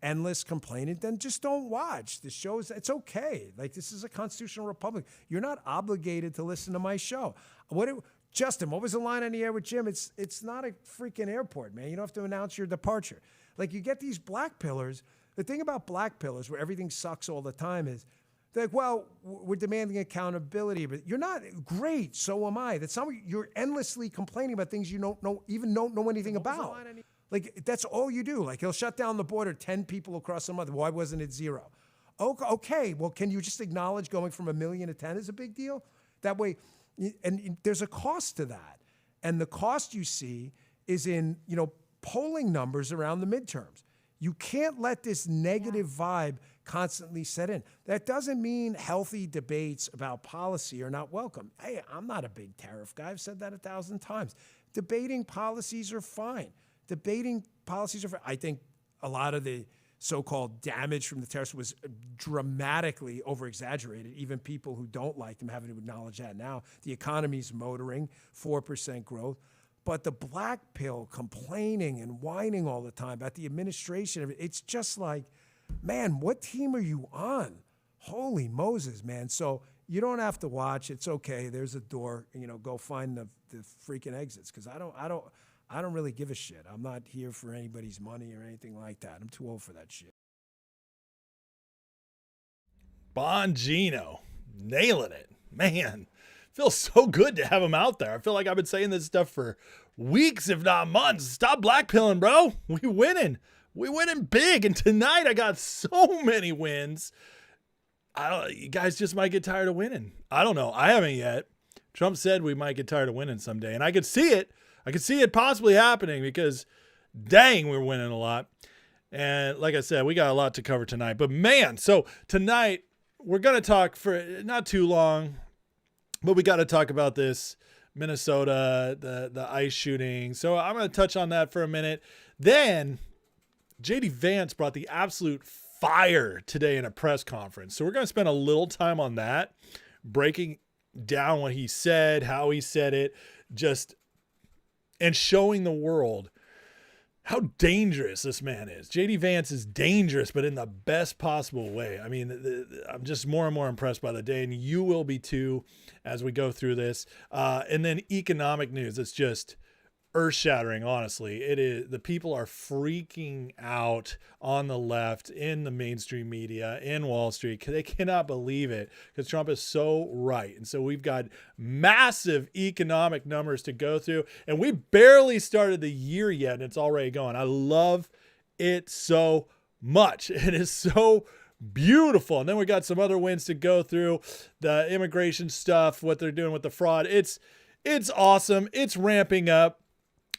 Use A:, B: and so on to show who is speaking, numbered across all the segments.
A: endless complaining, then just don't watch the shows. It's okay. Like, this is a constitutional republic. You're not obligated to listen to my show. Justin, what was the line on the air with Jim? It's not a freaking airport, man. You don't have to announce your departure. Like, you get these black pillars. The thing about black pillars, where everything sucks all the time, is they're like, well, we're demanding accountability, but you're not great. So am I. You're endlessly complaining about things you don't know anything about. Like, that's all you do. Like, he'll shut down the border, 10 people across the month. Why wasn't it 0? Okay, well, can you just acknowledge going from 1 million to 10 is a big deal? That way, and there's a cost to that. And the cost you see is in, polling numbers around the midterms. You can't let this negative vibe constantly set in. That doesn't mean healthy debates about policy are not welcome. Hey, I'm not a big tariff guy. I've said that 1,000 times. Debating policies are fine. I think a lot of the so-called damage from the tariffs was dramatically over-exaggerated. Even people who don't like them having to acknowledge that now. The economy's motoring, 4% growth. But the black pill complaining and whining all the time about the administration, it's just like, man, what team are you on? Holy Moses, man. So you don't have to watch. It's okay. There's a door. Go find the freaking exits, because I don't really give a shit. I'm not here for anybody's money or anything like that. I'm too old for that shit.
B: Bongino, nailing it. Man, feels so good to have him out there. I feel like I've been saying this stuff for weeks, if not months. Stop blackpilling, bro. We winning. We winning big. And tonight I got so many wins. You guys just might get tired of winning. I don't know. I haven't yet. Trump said we might get tired of winning someday. And I could see it. I could see it possibly happening, because dang, we're winning a lot. And like I said, we got a lot to cover tonight. But man, so tonight we're going to talk for not too long, but we got to talk about this Minnesota, the ICE shooting. So I'm going to touch on that for a minute. Then JD Vance brought the absolute fire today in a press conference. So we're going to spend a little time on that, breaking down what he said, how he said it, and showing the world how dangerous this man is. JD Vance is dangerous, but in the best possible way. I mean, I'm just more and more impressed by the day, and you will be too as we go through this. And then economic news. It's just earth-shattering, honestly. It is. The people are freaking out on the left, in the mainstream media, in Wall Street. They cannot believe it, because Trump is so right. And so we've got massive economic numbers to go through, and we barely started the year yet, and it's already going. I love it so much. It is so beautiful. And then we got some other wins to go through, the immigration stuff, what they're doing with the fraud. It's awesome. It's ramping up.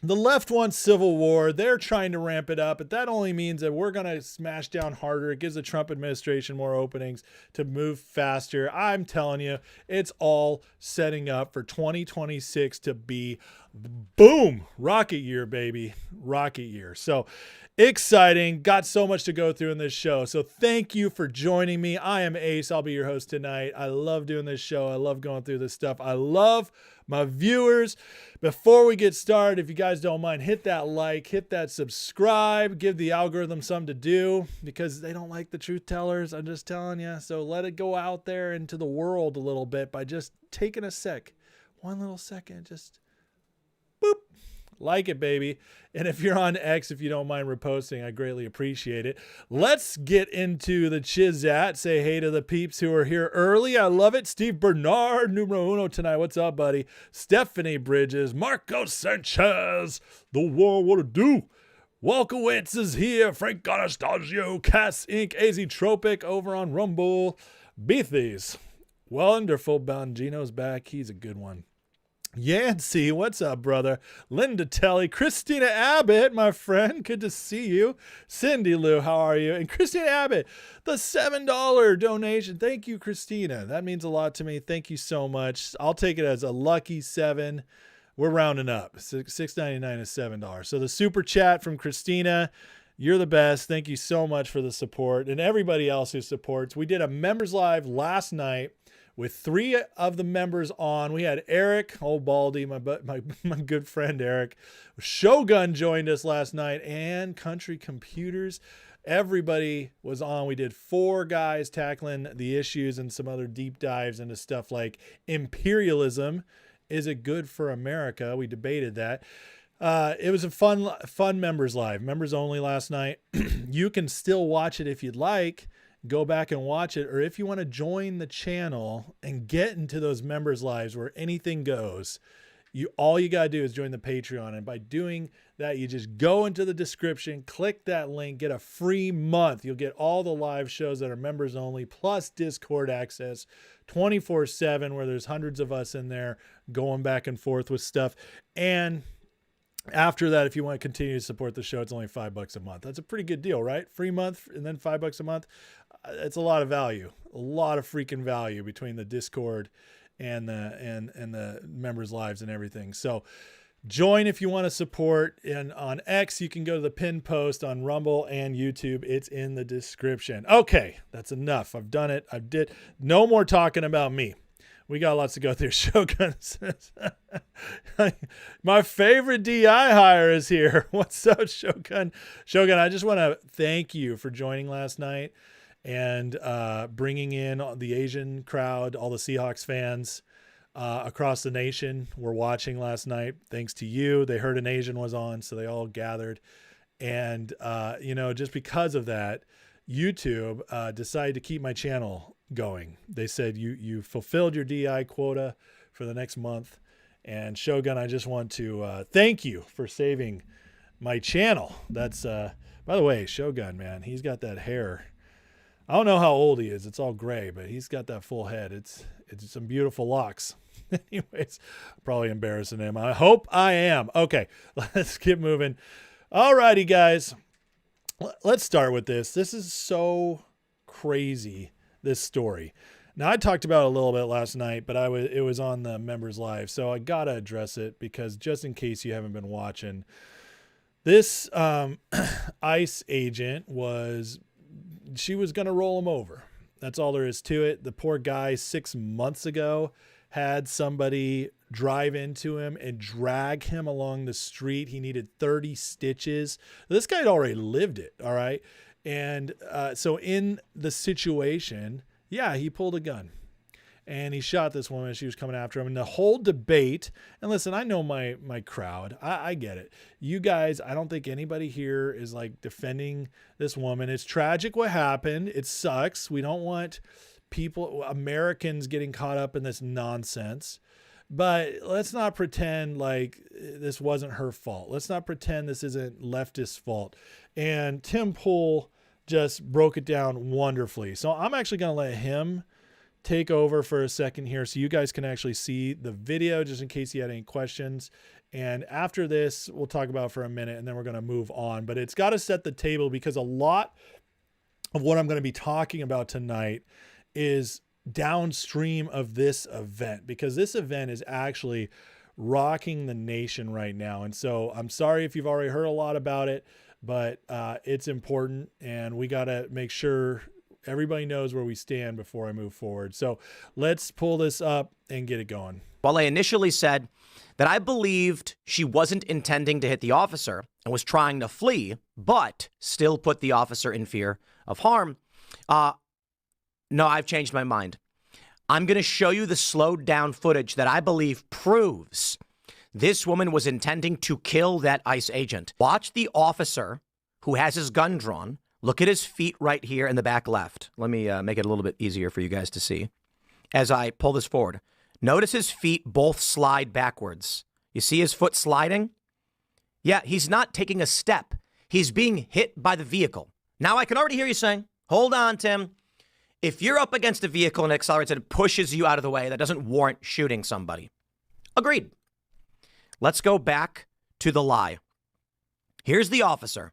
B: The left wants civil war. They're trying to ramp it up, but that only means that we're going to smash down harder. It gives the Trump administration more openings to move faster. I'm telling you, it's all setting up for 2026 to be boom, rocket year, baby, rocket year. So exciting. Got so much to go through in this show. So thank you for joining me. I am Ace. I'll be your host tonight. I love doing this show. I love going through this stuff. I love my viewers. Before we get started, if you guys don't mind, hit that like, hit that subscribe, give the algorithm something to do, because they don't like the truth tellers. I'm just telling you. So let it go out there into the world a little bit by just taking one little second, just boop. Like it, baby. And if you're on X, if you don't mind reposting, I greatly appreciate it. Let's get into the chizat. Say hey to the peeps who are here early. I love it. Steve Bernard, numero uno tonight. What's up, buddy? Stephanie Bridges, Marco Sanchez, the war, what to do? Walkowitz is here. Frank Anastasio, Cass Inc., AZ Tropic over on Rumble. Beathies. Wonderful. Bongino's back. He's a good one. Yancey, what's up, brother? Linda Telly, Christina Abbott, my friend, good to see you. Cindy Lou, how are you? And Christina Abbott, the $7 donation. Thank you, Christina. That means a lot to me. Thank you so much. I'll take it as a lucky 7. We're rounding up. $6.99 is $7. So the super chat from Christina, you're the best. Thank you so much for the support, and everybody else who supports. We did a members live last night with 3 of the members on. We had Eric, old Baldy, my good friend Eric. Shogun joined us last night, and Country Computers. Everybody was on. We did 4 guys tackling the issues and some other deep dives into stuff like imperialism. Is it good for America? We debated that. It was a fun members live, members only last night. You can still watch it if you'd like. Go back and watch it. Or if you want to join the channel and get into those members lives where anything goes, all you got to do is join the Patreon. And by doing that, you just go into the description, click that link, get a free month. You'll get all the live shows that are members only, plus Discord access 24/7, where there's hundreds of us in there going back and forth with stuff. And after that, if you want to continue to support the show, it's only $5 a month. That's a pretty good deal, right? Free month and then $5 a month. It's a lot of value, a lot of freaking value between the Discord and the members' lives and everything. So join if you want to support. And on X, you can go to the pinned post on Rumble and YouTube. It's in the description. Okay, that's enough. I've done it. No more talking about me. We got lots to go through. Shogun says, my favorite DI hire is here. What's up, Shogun? Shogun, I just want to thank you for joining last night and bringing in the Asian crowd, all the Seahawks fans across the nation were watching last night. Thanks to you. They heard an Asian was on, so they all gathered. And, just because of that, YouTube decided to keep my channel going. They said, you fulfilled your DI quota for the next month. And Shogun, I just want to thank you for saving my channel. That's, by the way, Shogun, man, he's got that hair. I don't know how old he is. It's all gray, but he's got that full head. It's some beautiful locks. Anyways, probably embarrassing him. I hope I am. Okay, let's get moving. All righty, guys. Let's start with this. This is so crazy, this story. Now, I talked about it a little bit last night, but it was on the members live, so I got to address it because just in case you haven't been watching, this ICE agent she was going to roll him over. That's all there is to it. The poor guy 6 months ago had somebody drive into him and drag him along the street. He needed 30 stitches. This guy had already lived it. All right. And so in the situation, yeah, he pulled a gun and he shot this woman as she was coming after him. And the whole debate, and listen, I know my crowd. I get it. You guys, I don't think anybody here is like defending this woman. It's tragic what happened. It sucks. We don't want Americans getting caught up in this nonsense. But let's not pretend like this wasn't her fault. Let's not pretend this isn't leftist fault. And Tim Pool just broke it down wonderfully. So I'm actually going to let him take over for a second here so you guys can actually see the video just in case you had any questions. And after this, we'll talk about it for a minute and then we're going to move on. But it's got to set the table because a lot of what I'm going to be talking about tonight is downstream of this event, because this event is actually rocking the nation right now. And so I'm sorry if you've already heard a lot about it, but it's important and we got to make sure everybody knows where we stand before I move forward. So let's pull this up and get it going.
C: While I initially said that I believed she wasn't intending to hit the officer and was trying to flee, but still put the officer in fear of harm, no, I've changed my mind. I'm going to show you the slowed down footage that I believe proves this woman was intending to kill that ICE agent. Watch the officer who has his gun drawn. Look at his feet right here in the back left. Let me make it a little bit easier for you guys to see. As I pull this forward, notice his feet both slide backwards. You see his foot sliding? Yeah, he's not taking a step. He's being hit by the vehicle. Now I can already hear you saying, hold on, Tim. If you're up against a vehicle and it accelerates and it pushes you out of the way, that doesn't warrant shooting somebody. Agreed. Let's go back to the lie. Here's the officer.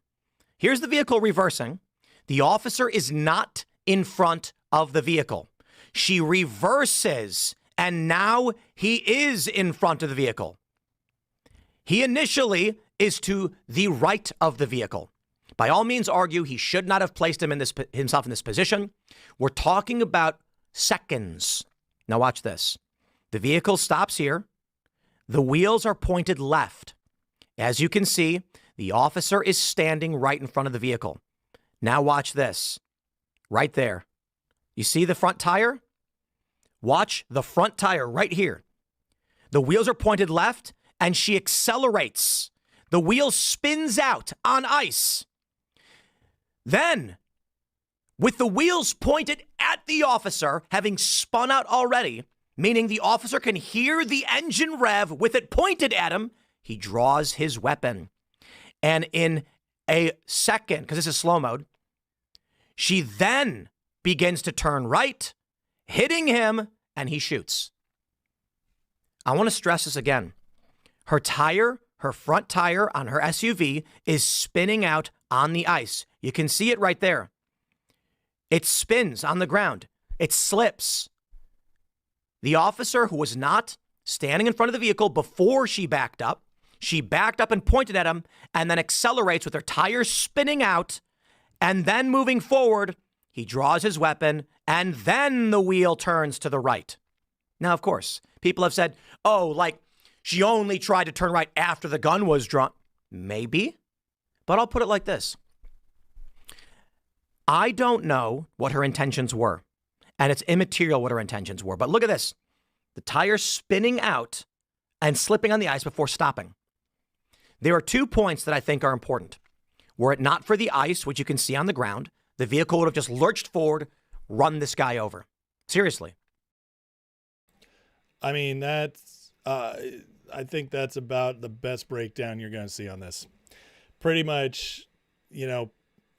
C: Here's the vehicle reversing. The officer is not in front of the vehicle. She reverses, and now he is in front of the vehicle. He initially is to the right of the vehicle. By all means, argue he should not have placed himself in this position. We're talking about seconds. Now watch this. The vehicle stops here. The wheels are pointed left. As you can see, the officer is standing right in front of the vehicle. Now watch this. Right there. You see the front tire? Watch the front tire right here. The wheels are pointed left, and she accelerates. The wheel spins out on ice. Then, with the wheels pointed at the officer, having spun out already, meaning the officer can hear the engine rev with it pointed at him, he draws his weapon. And in a second, because this is slow mode, she then begins to turn right, hitting him, and he shoots. I want to stress this again. Her front tire on her SUV is spinning out on the ice. You can see it right there. It spins on the ground. It slips. The officer, who was not standing in front of the vehicle before she backed up and pointed at him, and then accelerates with her tires spinning out, and then moving forward, he draws his weapon, and then the wheel turns to the right. Now, of course, people have said, oh, like, she only tried to turn right after the gun was drawn. Maybe, but I'll put it like this. I don't know what her intentions were, and it's immaterial what her intentions were, but look at this. The tire spinning out and slipping on the ice before stopping. There are 2 points that I think are important. Were it not for the ice, which you can see on the ground, the vehicle would have just lurched forward, run this guy over. Seriously.
B: I mean, that's, I think that's about the best breakdown you're going to see on this. Pretty much, you know,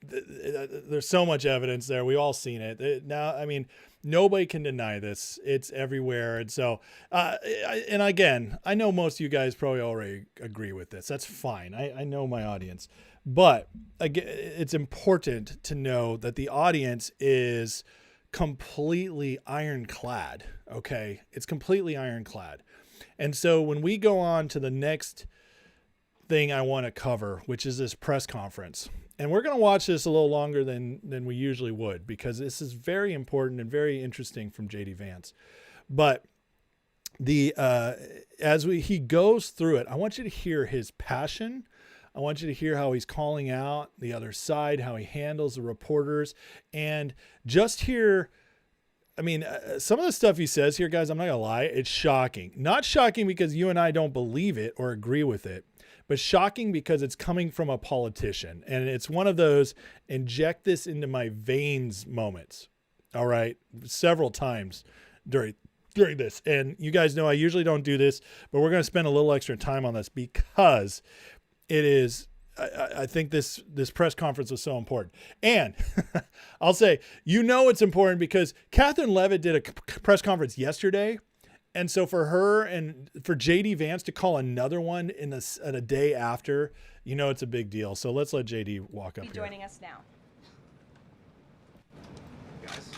B: there's so much evidence there. We all seen it. Now, I mean, nobody can deny this. It's everywhere. And so, and again, I know most of you guys probably already agree with this. That's fine. I know my audience. But again, it's important to know that the audience is completely ironclad. Okay. It's completely ironclad. And so when we go on to the next thing I want to cover, which is this press conference, and we're going to watch this a little longer than we usually would, because this is very important and very interesting from JD Vance. But he goes through it, I want you to hear his passion. I want you to hear how he's calling out the other side, how he handles the reporters, and just hear, I mean, some of the stuff he says here, guys, I'm not gonna lie, it's shocking. Not shocking because you and I don't believe it or agree with it, but shocking because it's coming from a politician. And it's one of those inject this into my veins moments. All right. Several times during this. And you guys know I usually don't do this, but we're going to spend a little extra time on this because it is, I think this press conference was so important. And I'll say, it's important because Catherine Levitt did a press conference yesterday. And so for her and for JD Vance to call another one at a day after, it's a big deal. So let's let JD walk up here.
D: Joining us now.
E: Guys.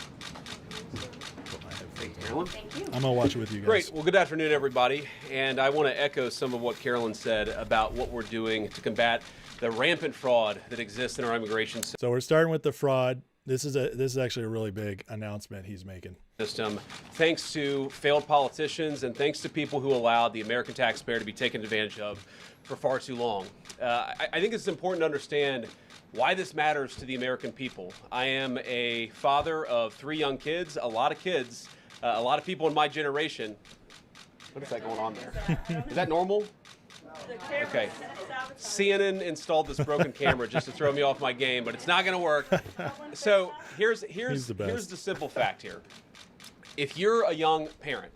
D: Thank you.
B: I'm going to watch it with you guys.
E: Great. Well, good afternoon, everybody. And I want to echo some of what Carolyn said about what we're doing to combat the rampant fraud that exists in our immigration system.
B: So we're starting with the fraud. This is actually a really big announcement he's making.
E: Thanks to failed politicians and thanks to people who allowed the American taxpayer to be taken advantage of for far too long. I think it's important to understand why this matters to the American people. I am a father of 3 young kids, a lot of kids, a lot of people in my generation. What is that going on there? Is that normal? Okay. CNN installed this broken camera just to throw me off my game, but it's not going to work. So here's the simple fact here. If you're a young parent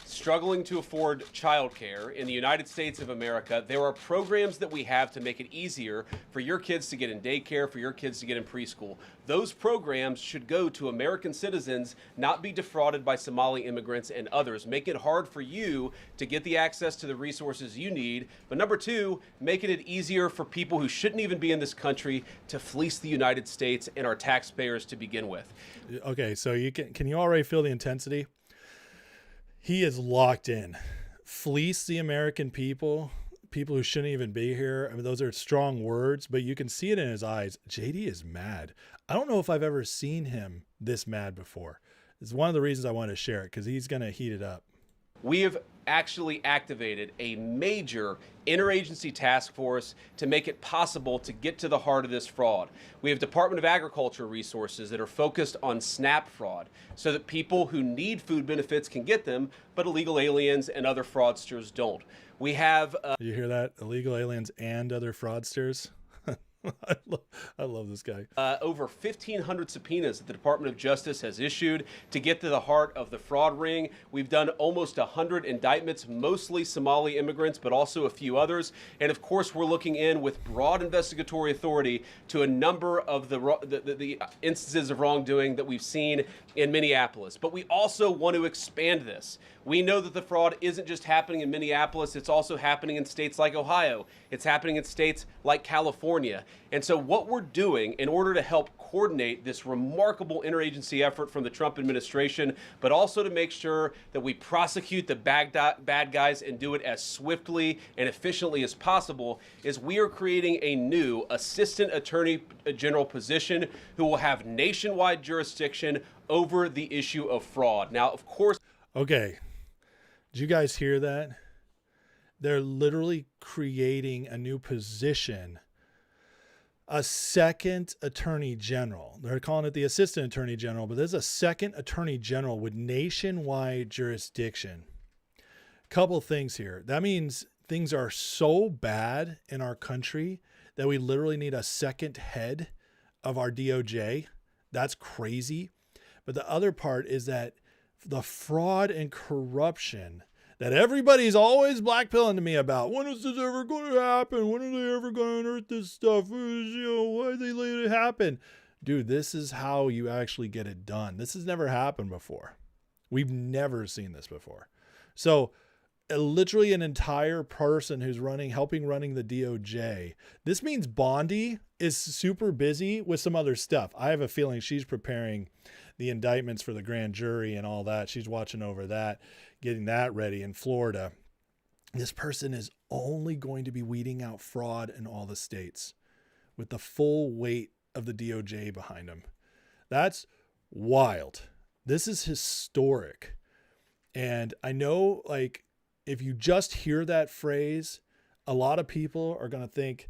E: struggling to afford childcare in the United States of America, there are programs that we have to make it easier for your kids to get in daycare, for your kids to get in preschool. Those programs should go to American citizens, not be defrauded by Somali immigrants and others. Make it hard for you to get the access to the resources you need. But number 2, making it easier for people who shouldn't even be in this country to fleece the United States and our taxpayers to begin with.
B: Okay, so can you already feel the intensity? He is locked in. Fleece the American people who shouldn't even be here. I mean, those are strong words, but you can see it in his eyes. JD is mad. I don't know if I've ever seen him this mad before. It's one of the reasons I wanted to share it, because he's going to heat it up.
E: We have actually activated a major interagency task force to make it possible to get to the heart of this fraud. We have Department of Agriculture resources that are focused on SNAP fraud so that people who need food benefits can get them, but illegal aliens and other fraudsters don't. We have...
B: You hear that? Illegal aliens and other fraudsters? I love this guy.
E: Over 1,500 subpoenas that the Department of Justice has issued to get to the heart of the fraud ring. We've done almost 100 indictments, mostly Somali immigrants, but also a few others. And of course, we're looking in with broad investigatory authority to a number of the instances of wrongdoing that we've seen in Minneapolis. But we also want to expand this. We know that the fraud isn't just happening in Minneapolis, it's also happening in states like Ohio. It's happening in states like California. And so what we're doing in order to help coordinate this remarkable interagency effort from the Trump administration, but also to make sure that we prosecute the bad guys and do it as swiftly and efficiently as possible, is we are creating a new Assistant Attorney General position who will have nationwide jurisdiction over the issue of fraud. Now, of course...
B: Okay. Did you guys hear that? They're literally creating a new position, a second attorney general. They're calling it the assistant attorney general, but there's a second attorney general with nationwide jurisdiction. Couple things here. That means things are so bad in our country that we literally need a second head of our DOJ. That's crazy. But the other part is that the fraud and corruption that everybody's always blackpilling to me about. When is this ever going to happen? When are they ever going to unearth this stuff? Why are they letting it happen? Dude, this is how you actually get it done. This has never happened before. We've never seen this before. So literally an entire person who's helping running the DOJ. This means Bondi is super busy with some other stuff. I have a feeling she's preparing the indictments for the grand jury and all that. She's watching over that, getting that ready in Florida. This person is only going to be weeding out fraud in all the states with the full weight of the DOJ behind him. That's wild. This is historic. And I know, like, if you just hear that phrase, a lot of people are going to think,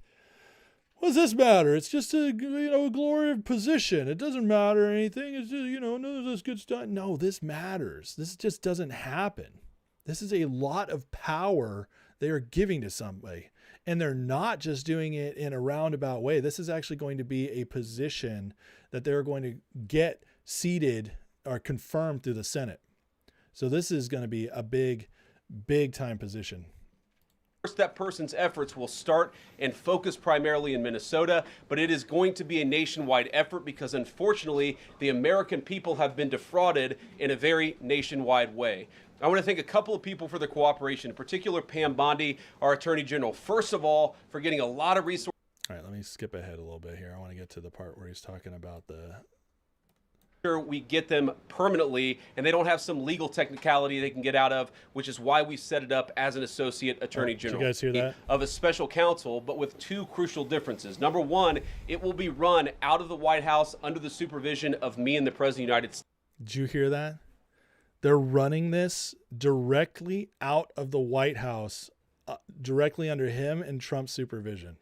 B: what does this matter? It's just a glory of position. It doesn't matter anything. It's just, none of this gets done. No, this matters. This just doesn't happen. This is a lot of power they are giving to somebody. And they're not just doing it in a roundabout way. This is actually going to be a position that they're going to get seated or confirmed through the Senate. So this is going to be a big time position.
E: That person's efforts will start and focus primarily in Minnesota, but it is going to be a nationwide effort because unfortunately the American people have been defrauded in a very nationwide way. I want to thank a couple of people for their cooperation, in particular Pam Bondi, our Attorney General, first of all, for getting a lot of resources.
B: All right, let me skip ahead a little bit here. I want to get to the part where he's talking about
E: we get them permanently and they don't have some legal technicality they can get out of, which is why we set it up as an associate attorney general.
B: Did you guys hear that?
E: Of a special counsel, but with two crucial differences. Number one, it will be run out of the White House under the supervision of me and the President of the United States.
B: Did you hear that? They're running this directly out of the White House, directly under him and Trump's supervision.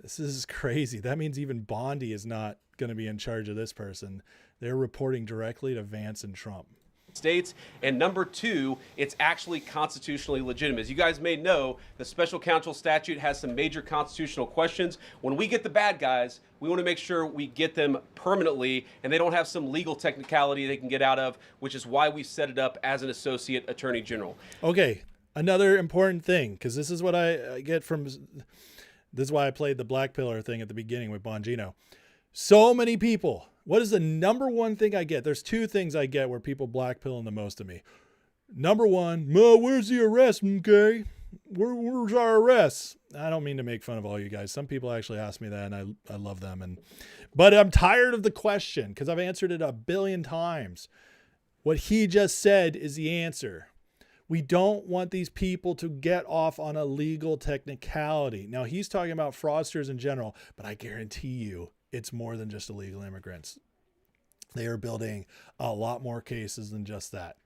B: This is crazy. That means even Bondi is not going to be in charge of this person. They're reporting directly to Vance and Trump.
E: States. And number two, it's actually constitutionally legitimate. As you guys may know, the special counsel statute has some major constitutional questions. When we get the bad guys, we want to make sure we get them permanently and they don't have some legal technicality they can get out of, which is why we set it up as an associate attorney general.
B: Okay, another important thing, because this is what I get from... This is why I played the black pillar thing at the beginning with Bongino. So many people. What is the number one thing I get? There's two things I get where people blackpilling the most of me. Number one, where's the arrest, okay? Where's our arrest? I don't mean to make fun of all you guys. Some people actually ask me that, and I love them. But I'm tired of the question because I've answered it 1 billion times. What he just said is the answer. We don't want these people to get off on a legal technicality. Now, he's talking about fraudsters in general, but I guarantee you it's more than just illegal immigrants. They are building a lot more cases than just that.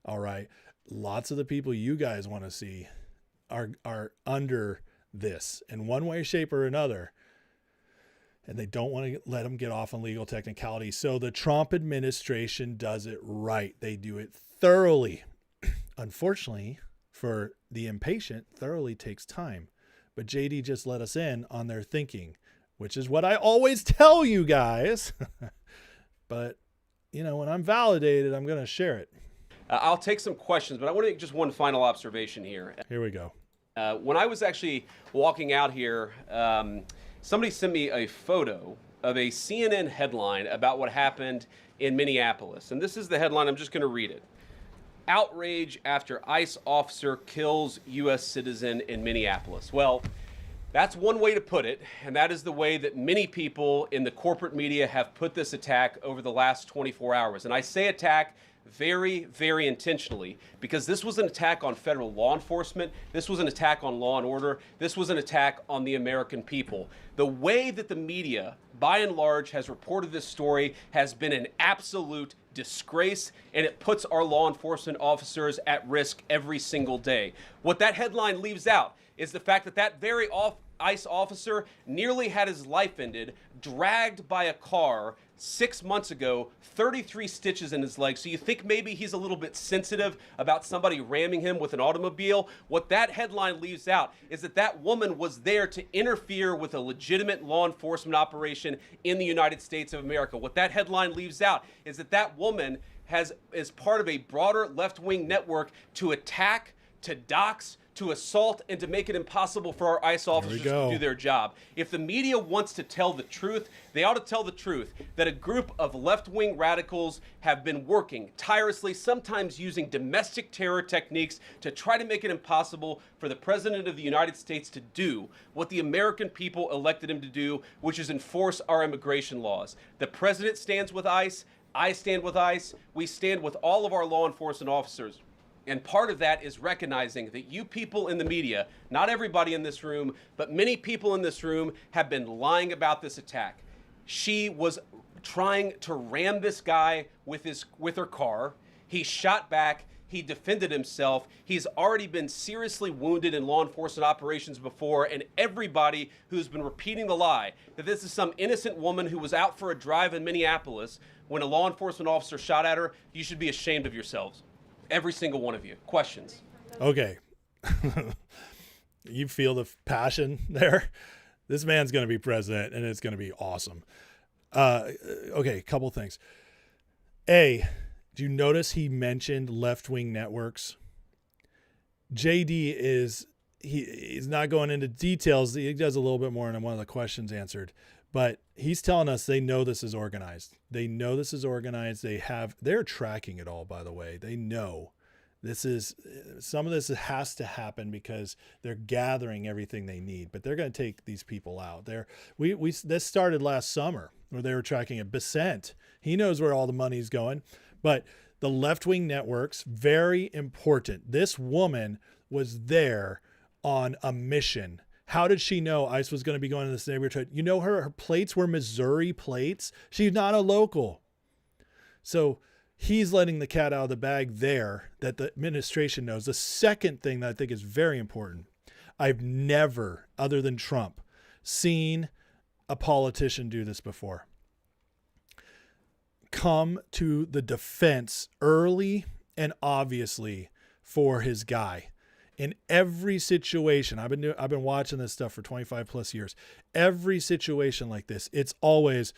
B: All right. Lots of the people you guys want to see are under this in one way, shape, or another. And they don't want to let them get off on legal technicality. So the Trump administration does it right. They do it thoroughly. Unfortunately, for the impatient, thoroughly takes time. But JD just let us in on their thinking, which is what I always tell you guys. But, you know, when I'm validated, I'm going to share it.
E: I'll take some questions, but I want to make just one final observation here.
B: Here we go.
E: When I was actually walking out here, somebody sent me a photo of a CNN headline about what happened in Minneapolis. And this is the headline. I'm just going to read it. Outrage after ICE officer kills U.S. citizen in Minneapolis. Well, that's one way to put it, and that is the way that many people in the corporate media have put this attack over the last 24 hours. And I say attack very, very intentionally, because this was an attack on federal law enforcement. This was an attack on law and order. This was an attack on the American people. The way that the media, by and large, has reported this story has been an absolute disgrace, and it puts our law enforcement officers at risk every single day. What that headline leaves out is the fact that that very ICE officer nearly had his life ended, dragged by a car 6 months ago, 33 stitches in his leg. So you think maybe he's a little bit sensitive about somebody ramming him with an automobile? What that headline leaves out is that that woman was there to interfere with a legitimate law enforcement operation in the United States of America. What that headline leaves out is that that woman is part of a broader left-wing network to attack, to dox, to assault, and to make it impossible for our ICE officers to do their job. If the media wants to tell the truth, they ought to tell the truth that a group of left-wing radicals have been working tirelessly, sometimes using domestic terror techniques to try to make it impossible for the President of the United States to do what the American people elected him to do, which is enforce our immigration laws. The President stands with ICE. I stand with ICE. We stand with all of our law enforcement officers. And part of that is recognizing that you people in the media, not everybody in this room, but many people in this room have been lying about this attack. She was trying to ram this guy with her car. He shot back. He defended himself. He's already been seriously wounded in law enforcement operations before, and everybody who's been repeating the lie that this is some innocent woman who was out for a drive in Minneapolis when a law enforcement officer shot at her, you should be ashamed of yourselves. Every single one of you. Questions?
B: Okay. You feel the passion there? This man's going to be president, and it's going to be awesome. Okay, couple things. A, do you notice he mentioned left-wing networks? JD he's not going into details. He does a little bit more in one of the questions answered. But he's telling us they know this is organized. They know this is organized. They're tracking it all, by the way. They know some of this has to happen because they're gathering everything they need, but they're going to take these people out. This started last summer where they were tracking it. Besant, he knows where all the money's going, but the left-wing networks, very important. This woman was there on a mission. How did she know ICE was going to be going to this neighborhood? You know, her plates were Missouri plates. She's not a local. So he's letting the cat out of the bag there that the administration knows. The second thing that I think is very important, I've never, other than Trump, seen a politician do this before. Come to the defense early and obviously for his guy. In every situation, I've been watching this stuff for 25 plus years. Every situation like this, it's always,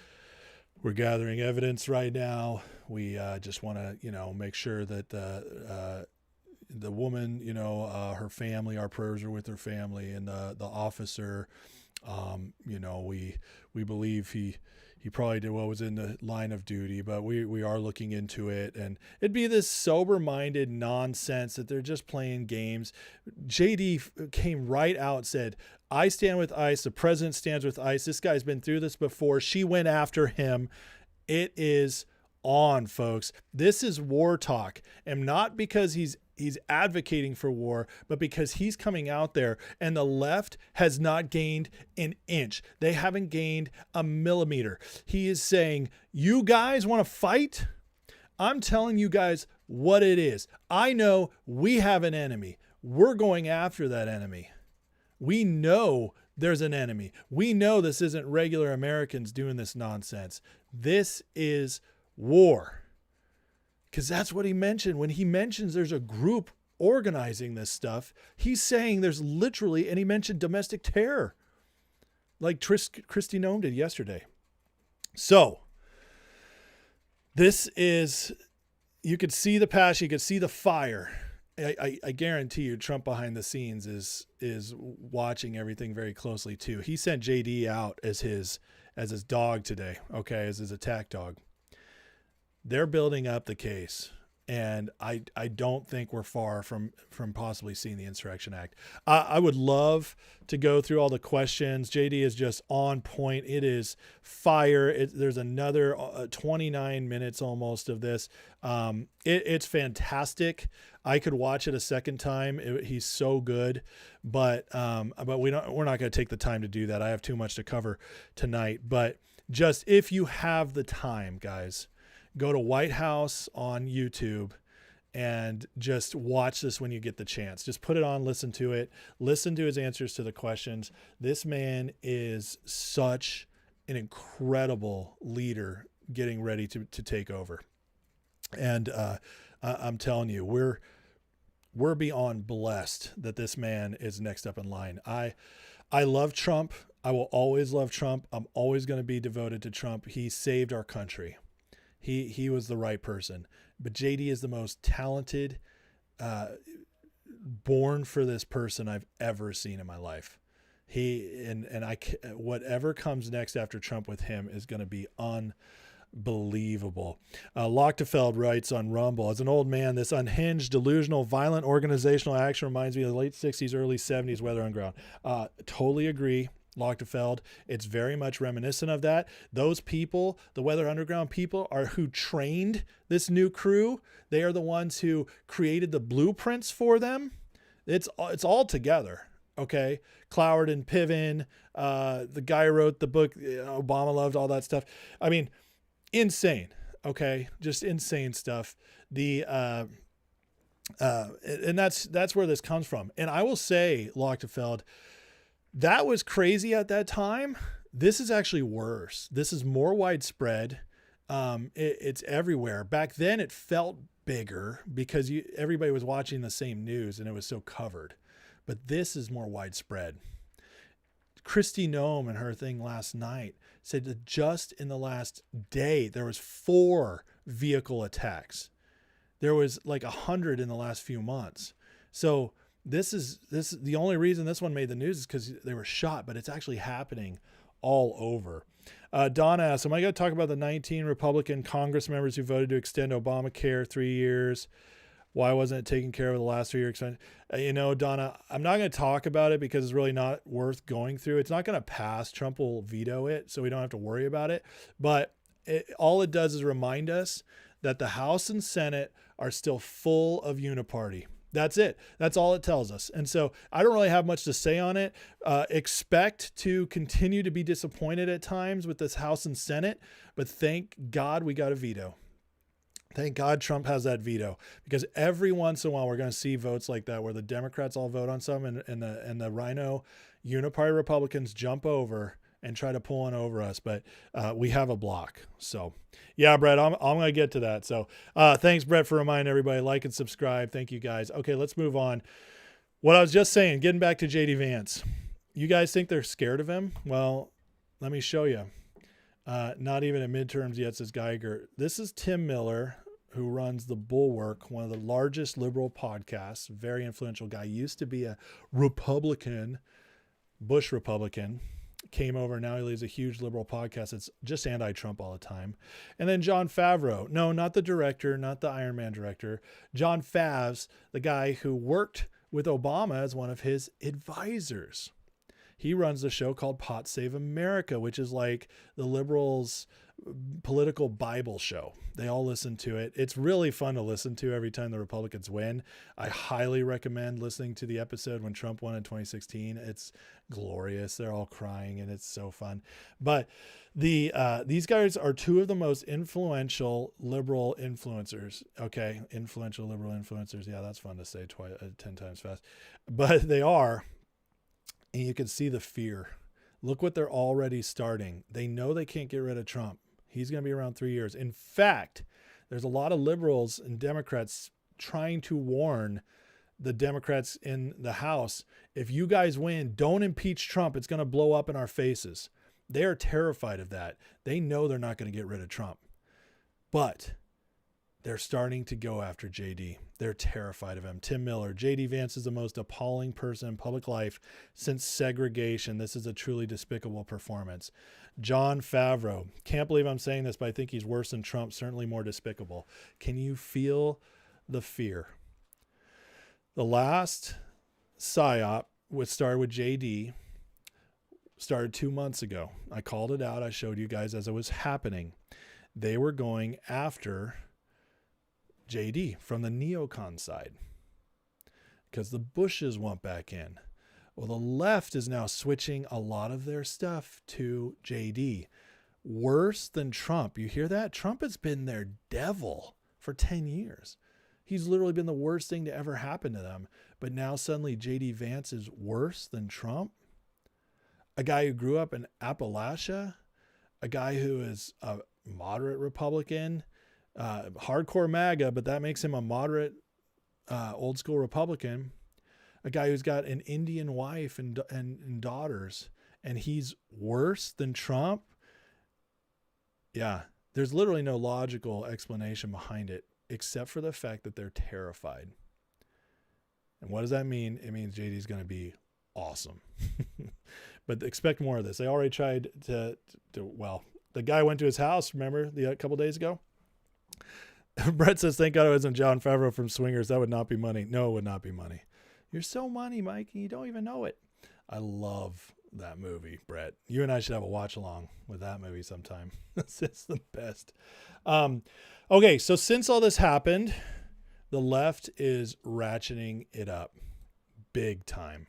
B: we're gathering evidence right now. We just want to, make sure that the woman, her family, our prayers are with her family, and the officer, we believe he probably did what was in the line of duty, but we are looking into it. And it'd be this sober-minded nonsense that they're just playing games. JD came right out and said, I stand with ICE. The president stands with ICE. This guy's been through this before. She went after him. It is on, folks. This is war talk. And not because he's advocating for war, but because he's coming out there and the left has not gained an inch. They haven't gained a millimeter. He is saying, you guys want to fight? I'm telling you guys what it is. I know we have an enemy. We're going after that enemy. We know there's an enemy. We know this isn't regular Americans doing this nonsense. This is war. Because that's what he mentioned. When he mentions there's a group organizing this stuff, he's saying there's literally, and he mentioned domestic terror, like Kristi Noem did yesterday. So this is, you could see the passion, you could see the fire. I guarantee you Trump behind the scenes is watching everything very closely too. He sent JD out as his dog today, okay, as his attack dog. They're building up the case, and I don't think we're far from possibly seeing the Insurrection Act. I would love to go through all the questions. JD is just on point. It is fire. There's another 29 minutes almost of this. It's fantastic. I could watch it a second time. He's so good, but we're not going to take the time to do that. I have too much to cover tonight. But just if you have the time, guys, go to White House on YouTube and just watch this when you get the chance. Just put it on, listen to it, listen to his answers to the questions. This man is such an incredible leader getting ready to take over. And I'm telling you, we're beyond blessed that this man is next up in line. I love Trump. I will always love Trump. I'm always going to be devoted to Trump. He saved our country. He was the right person, but JD is the most talented, born for this person I've ever seen in my life. Whatever comes next after Trump with him is going to be unbelievable. Lochtefeld writes on Rumble, as an old man, this unhinged, delusional, violent organizational action reminds me of the late 60s, early 70s Weather Underground. Totally agree. Lochtefeld, it's very much reminiscent of that. Those people, the Weather Underground people, are who trained this new crew. They are the ones who created the blueprints for them. It's all together, okay? Cloward and Piven, the guy who wrote the book Obama Loved, all that stuff. I mean, insane, okay? Just insane stuff. And that's where this comes from. And I will say, Lochtefeld, that was crazy at that time. This is actually worse. This is more widespread. It's everywhere. Back then it felt bigger because everybody was watching the same news and it was so covered. But this is more widespread. Kristi Noem and her thing last night said that just in the last day, there was 4 vehicle attacks. There was like 100 in the last few months. So this is the only reason this one made the news is because they were shot, but it's actually happening all over. Don asks, am I going to talk about the 19 Republican Congress members who voted to extend Obamacare 3 years? Why wasn't it taken care of the last 3 years? Donna, I'm not going to talk about it because it's really not worth going through. It's not going to pass. Trump will veto it, so we don't have to worry about it. But all it does is remind us that the House and Senate are still full of uniparty. That's it. That's all it tells us. And so I don't really have much to say on it. Expect to continue to be disappointed at times with this House and Senate, but thank God we got a veto. Thank God Trump has that veto, because every once in a while we're going to see votes like that where the Democrats all vote on some and the Rhino uniparty Republicans jump over and try to pull one over us. But we have a block. So yeah, Brett, I'm going to get to that. So thanks, Brett, for reminding everybody, like and subscribe. Thank you, guys. Okay, let's move on. What I was just saying, getting back to JD Vance. You guys think they're scared of him? Well, let me show you. Not even at midterms yet, says Geiger. This is Tim Miller, who runs The Bulwark, one of the largest liberal podcasts, very influential guy. Used to be a Republican, Bush Republican. Came over, now he leads a huge liberal podcast. It's just anti-Trump all the time. And then Jon Favreau. No, not the director, not the Iron Man director. Jon Favs, the guy who worked with Obama as one of his advisors. He runs the show called Pot Save America, which is like the liberals' political Bible show. They all listen to it. It's really fun to listen to every time the Republicans win. I highly recommend listening to the episode when Trump won in 2016. It's glorious. They're all crying and it's so fun. But these guys are two of the most influential liberal influencers. Okay. Influential liberal influencers. Yeah, that's fun to say 10 times fast, but they are, and you can see the fear. Look what they're already starting. They know they can't get rid of Trump. He's going to be around 3 years. In fact, there's a lot of liberals and Democrats trying to warn the Democrats in the House, if you guys win, don't impeach Trump. It's going to blow up in our faces. They are terrified of that. They know they're not going to get rid of Trump. But they're starting to go after JD. They're terrified of him. Tim Miller, JD Vance is the most appalling person in public life since segregation. This is a truly despicable performance. John Favreau, can't believe I'm saying this, but I think he's worse than Trump, certainly more despicable. Can you feel the fear? The last PSYOP, which started with JD, started 2 months ago. I called it out. I showed you guys as it was happening. They were going after JD from the neocon side because the Bushes went back in. Well, the left is now switching a lot of their stuff to JD. Worse than Trump. You hear that? Trump has been their devil for 10 years. He's literally been the worst thing to ever happen to them. But now suddenly JD Vance is worse than Trump. A guy who grew up in Appalachia, a guy who is a moderate Republican, hardcore MAGA, but that makes him a moderate old school Republican. A guy who's got an Indian wife and daughters, and he's worse than Trump. Yeah, there's literally no logical explanation behind it, except for the fact that they're terrified. And what does that mean? It means JD's going to be awesome. But expect more of this. They already tried well, the guy went to his house, remember, a couple days ago? Brett says, thank God it wasn't John Favreau from Swingers. That would not be money. No, it would not be money. You're so money, Mike, and you don't even know it. I love that movie, Brett. You and I should have a watch along with that movie sometime. It's the best. Okay, so since all this happened, the left is ratcheting it up big time.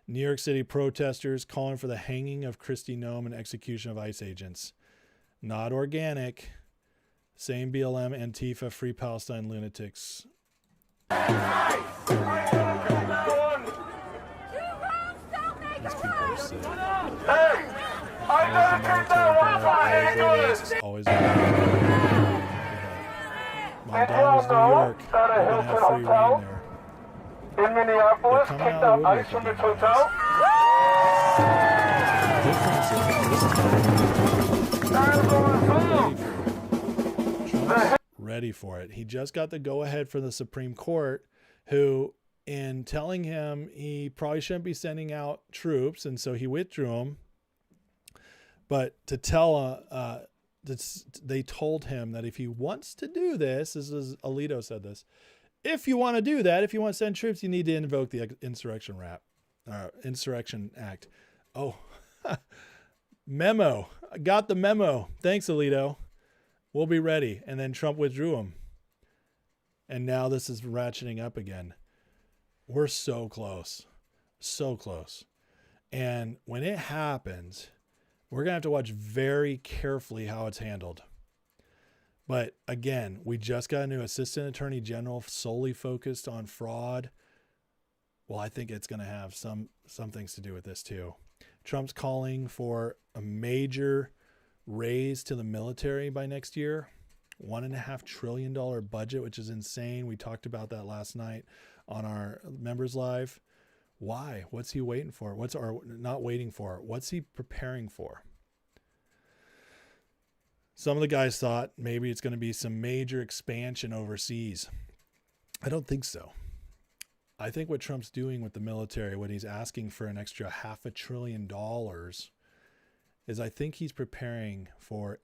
B: New York City protesters calling for the hanging of Kristi Noem and execution of ICE agents. Not organic. Same BLM, Antifa, Free Palestine lunatics. Always. Montana's New York. We're gonna have free reign there.
D: In Minneapolis, kicked out ICE from its hotel.
B: Ready for it. He just got the go-ahead from the Supreme Court, who, in telling him he probably shouldn't be sending out troops, and so he withdrew them. But to tell, they told him that if he wants to do this, Alito said this, if you want to do that, if you want to send troops, you need to invoke the Insurrection Act. Oh, memo. I got the memo. Thanks, Alito. We'll be ready. And then Trump withdrew him. And now this is ratcheting up again. We're so close. So close. And when it happens, we're going to have to watch very carefully how it's handled. But again, we just got a new assistant attorney general solely focused on fraud. Well, I think it's going to have some things to do with this too. Trump's calling for a major raise to the military by next year. $1.5 trillion budget, which is insane. We talked about that last night on our members live. Why? What's he waiting for? Not waiting for? What's he preparing for? Some of the guys thought maybe it's going to be some major expansion overseas. I don't think so. I think what Trump's doing with the military, when he's asking for an extra $500 billion, is I think he's preparing for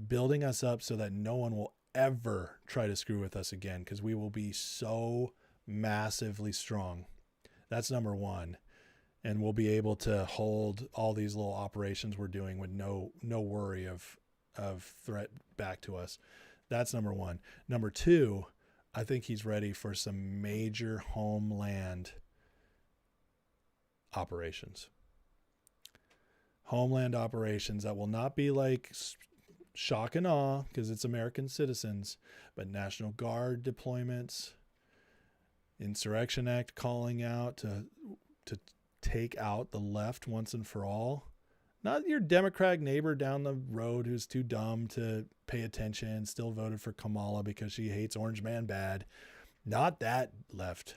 B: building us up so that no one will ever try to screw with us again, because we will be so massively strong. That's number one. And we'll be able to hold all these little operations we're doing with no worry of of threat back to us. That's number one. Number two, I think he's ready for some major homeland operations. Homeland operations that will not be like shock and awe because it's American citizens, but National Guard deployments, Insurrection Act calling out to take out the left once and for all. Not your Democratic neighbor down the road who's too dumb to pay attention, still voted for Kamala because she hates Orange Man bad. Not that left.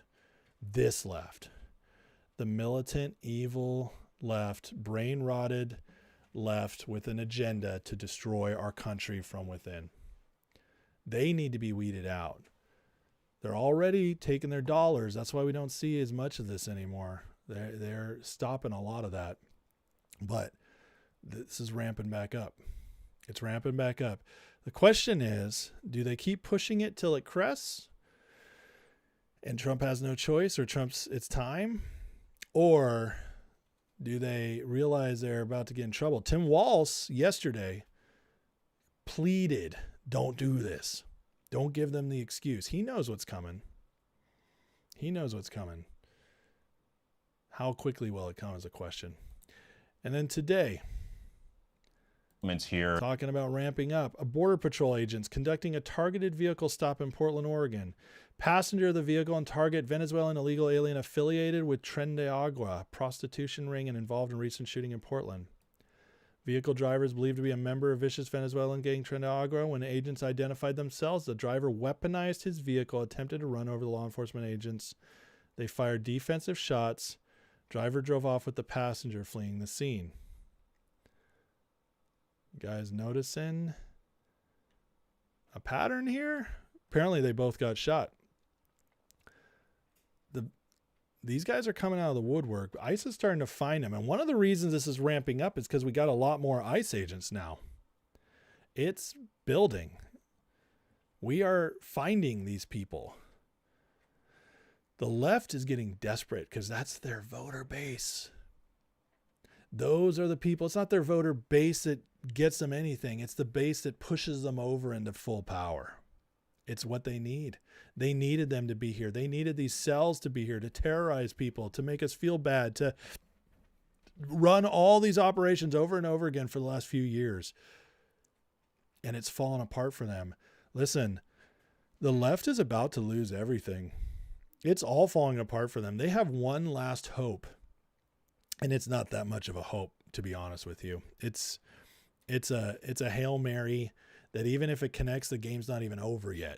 B: This left. The militant, evil left, brain-rotted left with an agenda to destroy our country from within. They need to be weeded out. They're already taking their dollars. That's why we don't see as much of this anymore. They're stopping a lot of that. But this is ramping back up. It's ramping back up. The question is, do they keep pushing it till it crests and Trump has no choice, or it's time? Or do they realize they're about to get in trouble? Tim Walz yesterday pleaded, don't do this. Don't give them the excuse. He knows what's coming. He knows what's coming. How quickly will it come is a question. And then today,
F: here
B: talking about ramping up, a border patrol agents conducting a targeted vehicle stop in Portland, Oregon. Passenger of the vehicle and target, Venezuelan illegal alien affiliated with Tren de Agua, prostitution ring and involved in recent shooting in Portland. Vehicle driver is believed to be a member of vicious Venezuelan gang Tren de Agua. When agents identified themselves, the driver weaponized his vehicle, attempted to run over the law enforcement agents. They fired defensive shots. Driver drove off with the passenger, fleeing the scene. You guys noticing a pattern here? Apparently they both got shot. These guys are coming out of the woodwork. ICE is starting to find them. And one of the reasons this is ramping up is because we got a lot more ICE agents now. It's building. We are finding these people. The left is getting desperate because that's their voter base. Those are the people. It's not their voter base that gets them anything. It's the base that pushes them over into full power. It's what they need. They needed them to be here. They needed these cells to be here to terrorize people, to make us feel bad, to run all these operations over and over again for the last few years. And it's fallen apart for them. Listen, the left is about to lose everything. It's all falling apart for them. They have one last hope. And it's not that much of a hope, to be honest with you. It's a Hail Mary that even if it connects, the game's not even over yet.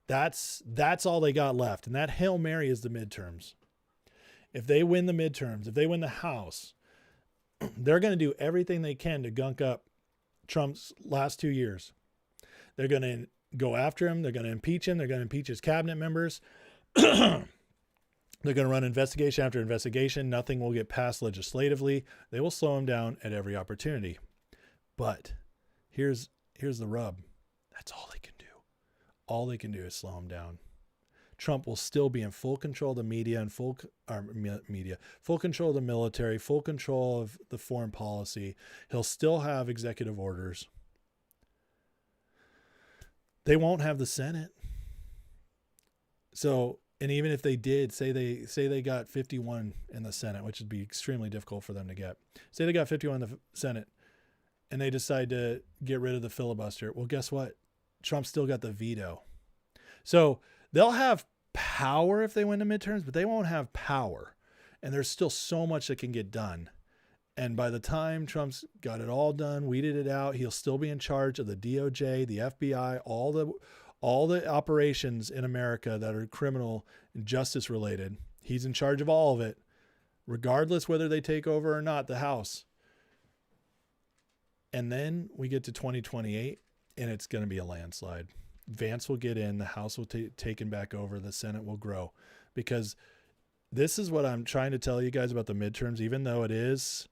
B: That's all they got left. And that Hail Mary is the midterms. If they win the midterms, if they win the House, they're going to do everything they can to gunk up Trump's last 2 years. They're going to go after him. They're going to impeach him. They're going to impeach his cabinet members. They're going to run investigation after investigation. Nothing will get passed legislatively. They will slow him down at every opportunity. But here's the rub. That's all they can do. All they can do is slow him down. Trump will still be in full control of the media and full control of the military, full control of the foreign policy. He'll still have executive orders. They won't have the Senate. So, and even if they did, say they got 51 in the Senate, which would be extremely difficult for them to get. Say they got 51 in the Senate and they decide to get rid of the filibuster. Well, guess what? Trump still got the veto. So they'll have power if they win the midterms, but they won't have power. And there's still so much that can get done. And by the time Trump's got it all done, weeded it out, he'll still be in charge of the DOJ, the FBI, all the operations in America that are criminal and justice related. He's in charge of all of it, regardless whether they take over or not the House. And then we get to 2028 and it's going to be a landslide. Vance will get in, the House will taken back over, the Senate will grow, because this is what I'm trying to tell you guys about the midterms, even though it is,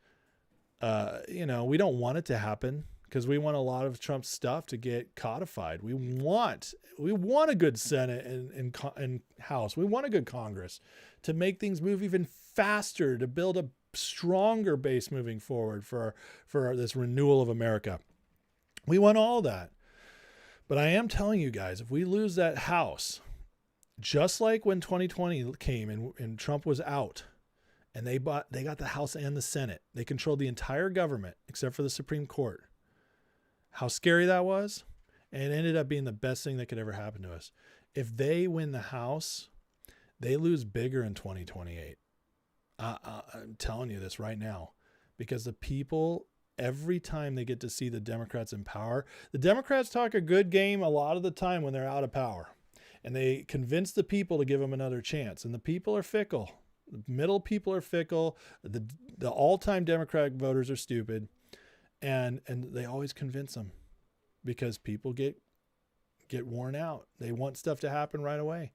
B: we don't want it to happen because we want a lot of Trump's stuff to get codified. We want a good Senate and House. We want a good Congress to make things move even faster, to build a stronger base moving forward for this renewal of America. We want all that. But I am telling you guys, if we lose that House, just like when 2020 came and Trump was out, and they got the House and the Senate. They controlled the entire government except for the Supreme Court. How scary that was. And it ended up being the best thing that could ever happen to us. If they win the House, they lose bigger in 2028. I'm telling you this right now, because the people, every time they get to see the Democrats in power, the Democrats talk a good game a lot of the time when they're out of power, and they convince the people to give them another chance. And the people are fickle. The middle people are fickle. The all-time Democratic voters are stupid, and they always convince them because people get worn out. They want stuff to happen right away.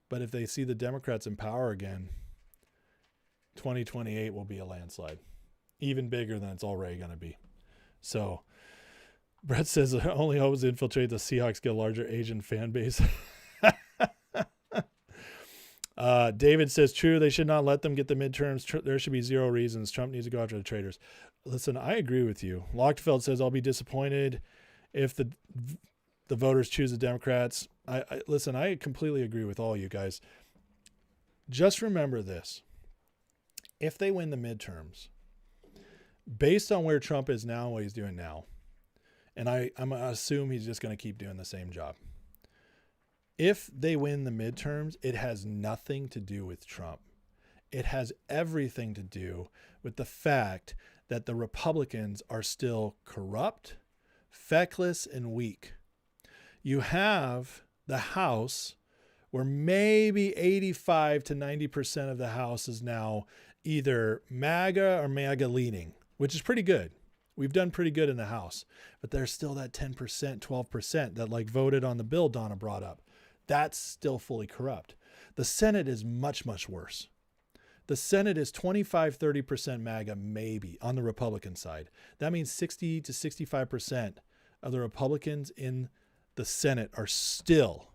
B: But if they see the Democrats in power again, 2028 will be a landslide, even bigger than it's already going to be. So Brett says the only hope is to infiltrate the Seahawks, get a larger Asian fan base. David says, true, they should not let them get the midterms. There should be zero reasons. Trump needs to go after the traitors. Listen, I agree with you. Lochtefeld says, I'll be disappointed if the voters choose the Democrats. Listen, I completely agree with all you guys. Just remember this. If they win the midterms, based on where Trump is now and what he's doing now, and I'm going to assume he's just going to keep doing the same job. If they win the midterms, it has nothing to do with Trump. It has everything to do with the fact that the Republicans are still corrupt, feckless, and weak. You have the House where maybe 85 to 90% of the House is now either MAGA or MAGA leaning, which is pretty good. We've done pretty good in the House, but there's still that 10%, 12% that like voted on the bill Donna brought up. That's still fully corrupt. The Senate is much, much worse. The Senate is 25, 30% MAGA, maybe, on the Republican side. That means 60 to 65% of the Republicans in the Senate are still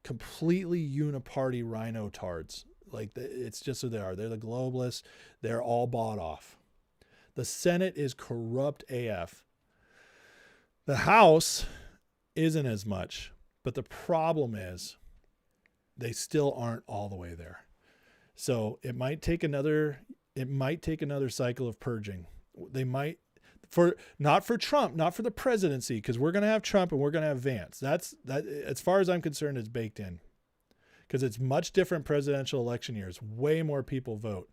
B: completely uniparty rhino tards. Like, it's just who they are. They're the globalists. They're all bought off. The Senate is corrupt AF. The House isn't as much, but the problem is they still aren't all the way there. So it might take another cycle of purging. They might, not for Trump, not for the presidency, because we're going to have Trump and we're going to have Vance. That, as far as I'm concerned, is baked in, because it's much different presidential election years. Way more people vote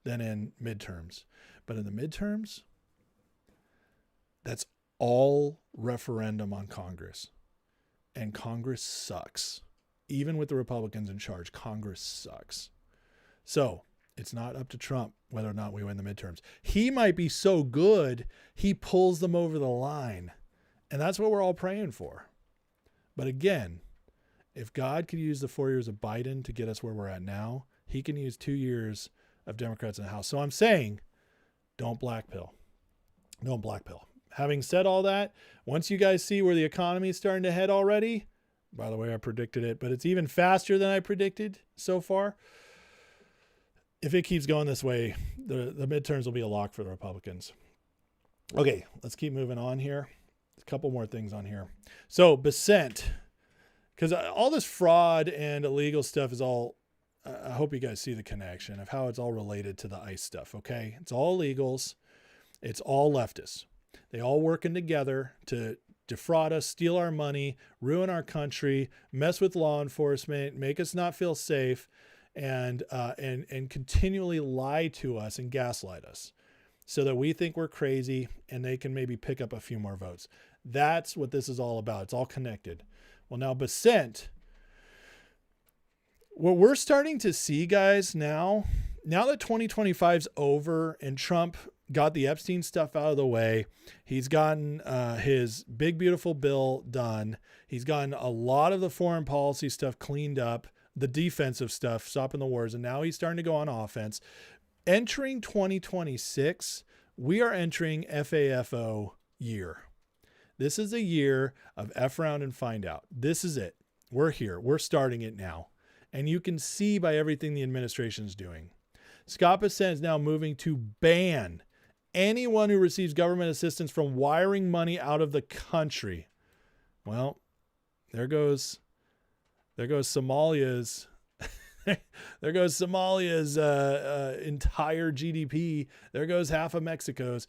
B: than in midterms. But in the midterms, that's all referendum on Congress. And Congress sucks. Even with the Republicans in charge, Congress sucks. So it's not up to Trump whether or not we win the midterms. He might be so good, he pulls them over the line. And that's what we're all praying for. But again, if God could use the 4 years of Biden to get us where we're at now, he can use 2 years of Democrats in the House. So I'm saying, don't black pill. Don't black pill. Having said all that, once you guys see where the economy is starting to head already, by the way, I predicted it, but it's even faster than I predicted so far. If it keeps going this way, the midterms will be a lock for the Republicans. Okay, let's keep moving on here. A couple more things on here. So Bessent, because all this fraud and illegal stuff is all, I hope you guys see the connection of how it's all related to the ICE stuff, okay? It's all illegals. It's all leftists. They all working together to defraud us, steal our money, ruin our country, mess with law enforcement, make us not feel safe, and continually lie to us and gaslight us so that we think we're crazy and they can maybe pick up a few more votes. That's what this is all about. It's all connected. Well, now Bessent, what we're starting to see, guys, now that 2025's over and Trump got the Epstein stuff out of the way, he's gotten his big, beautiful bill done. He's gotten a lot of the foreign policy stuff cleaned up, the defensive stuff, stopping the wars, and now he's starting to go on offense. Entering 2026, we are entering FAFO year. This is a year of F around and find out. This is it. We're here. We're starting it now. And you can see by everything the administration is doing. Scott Bessent is now moving to ban anyone who receives government assistance from wiring money out of the country. Well, there goes Somalia's entire GDP. There goes half of Mexico's.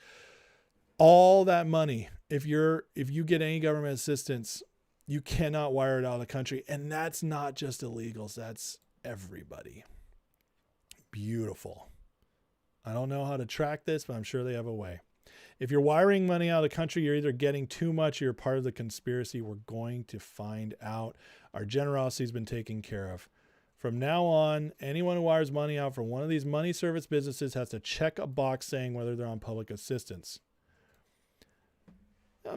B: All that money, if you get any government assistance, you cannot wire it out of the country. And that's not just illegals, that's everybody. Beautiful. I don't know how to track this, but I'm sure they have a way. If you're wiring money out of the country, you're either getting too much or you're part of the conspiracy. We're going to find out. Our generosity has been taken care of. From now on, anyone who wires money out from one of these money service businesses has to check a box saying whether they're on public assistance.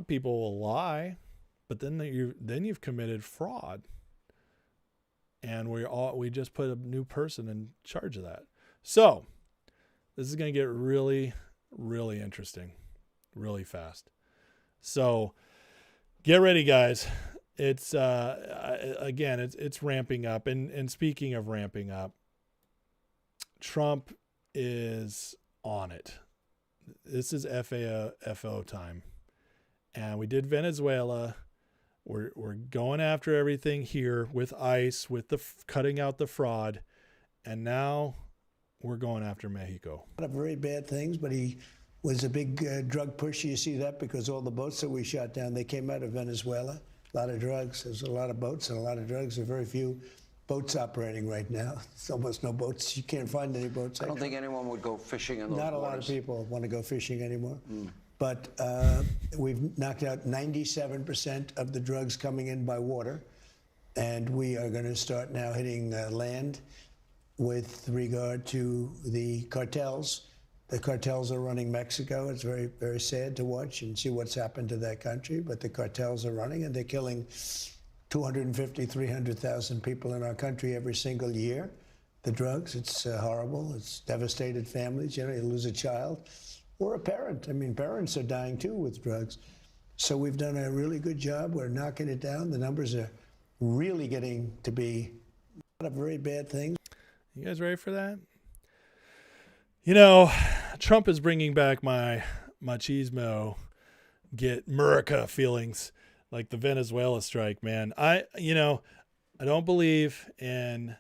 B: People will lie, but then you've committed fraud, and we just put a new person in charge of that. So this is going to get really, really interesting, really fast. So get ready, guys. It's again, it's ramping up, and speaking of ramping up, Trump is on it. This is FO time. And we did Venezuela. We're going after everything here with ICE, with the cutting out the fraud, and now we're going after Mexico.
F: A lot of very bad things, but he was a big drug pusher. You see that because all the boats that we shot down, they came out of Venezuela. A lot of drugs. There's a lot of boats and a lot of drugs. There are very few boats operating right now. There's almost no boats. You can't find any boats.
G: I don't think anyone would go fishing in those waters.
F: Not a lot of people want to go fishing anymore. But we've knocked out 97% of the drugs coming in by water. And we are going to start now hitting land with regard to the cartels. The cartels are running Mexico. It's very, very sad to watch and see what's happened to that country. But the cartels are running, and they're killing 250, 300,000 people in our country every single year. The drugs, it's horrible. It's devastated families. You know, you lose a child. Or a parent. I mean, parents are dying too with drugs. So we've done a really good job. We're knocking it down. The numbers are really getting to be a lot of very bad things.
B: You guys ready for that? You know, Trump is bringing back my machismo, get Murica feelings, like the Venezuela strike, man. I don't believe in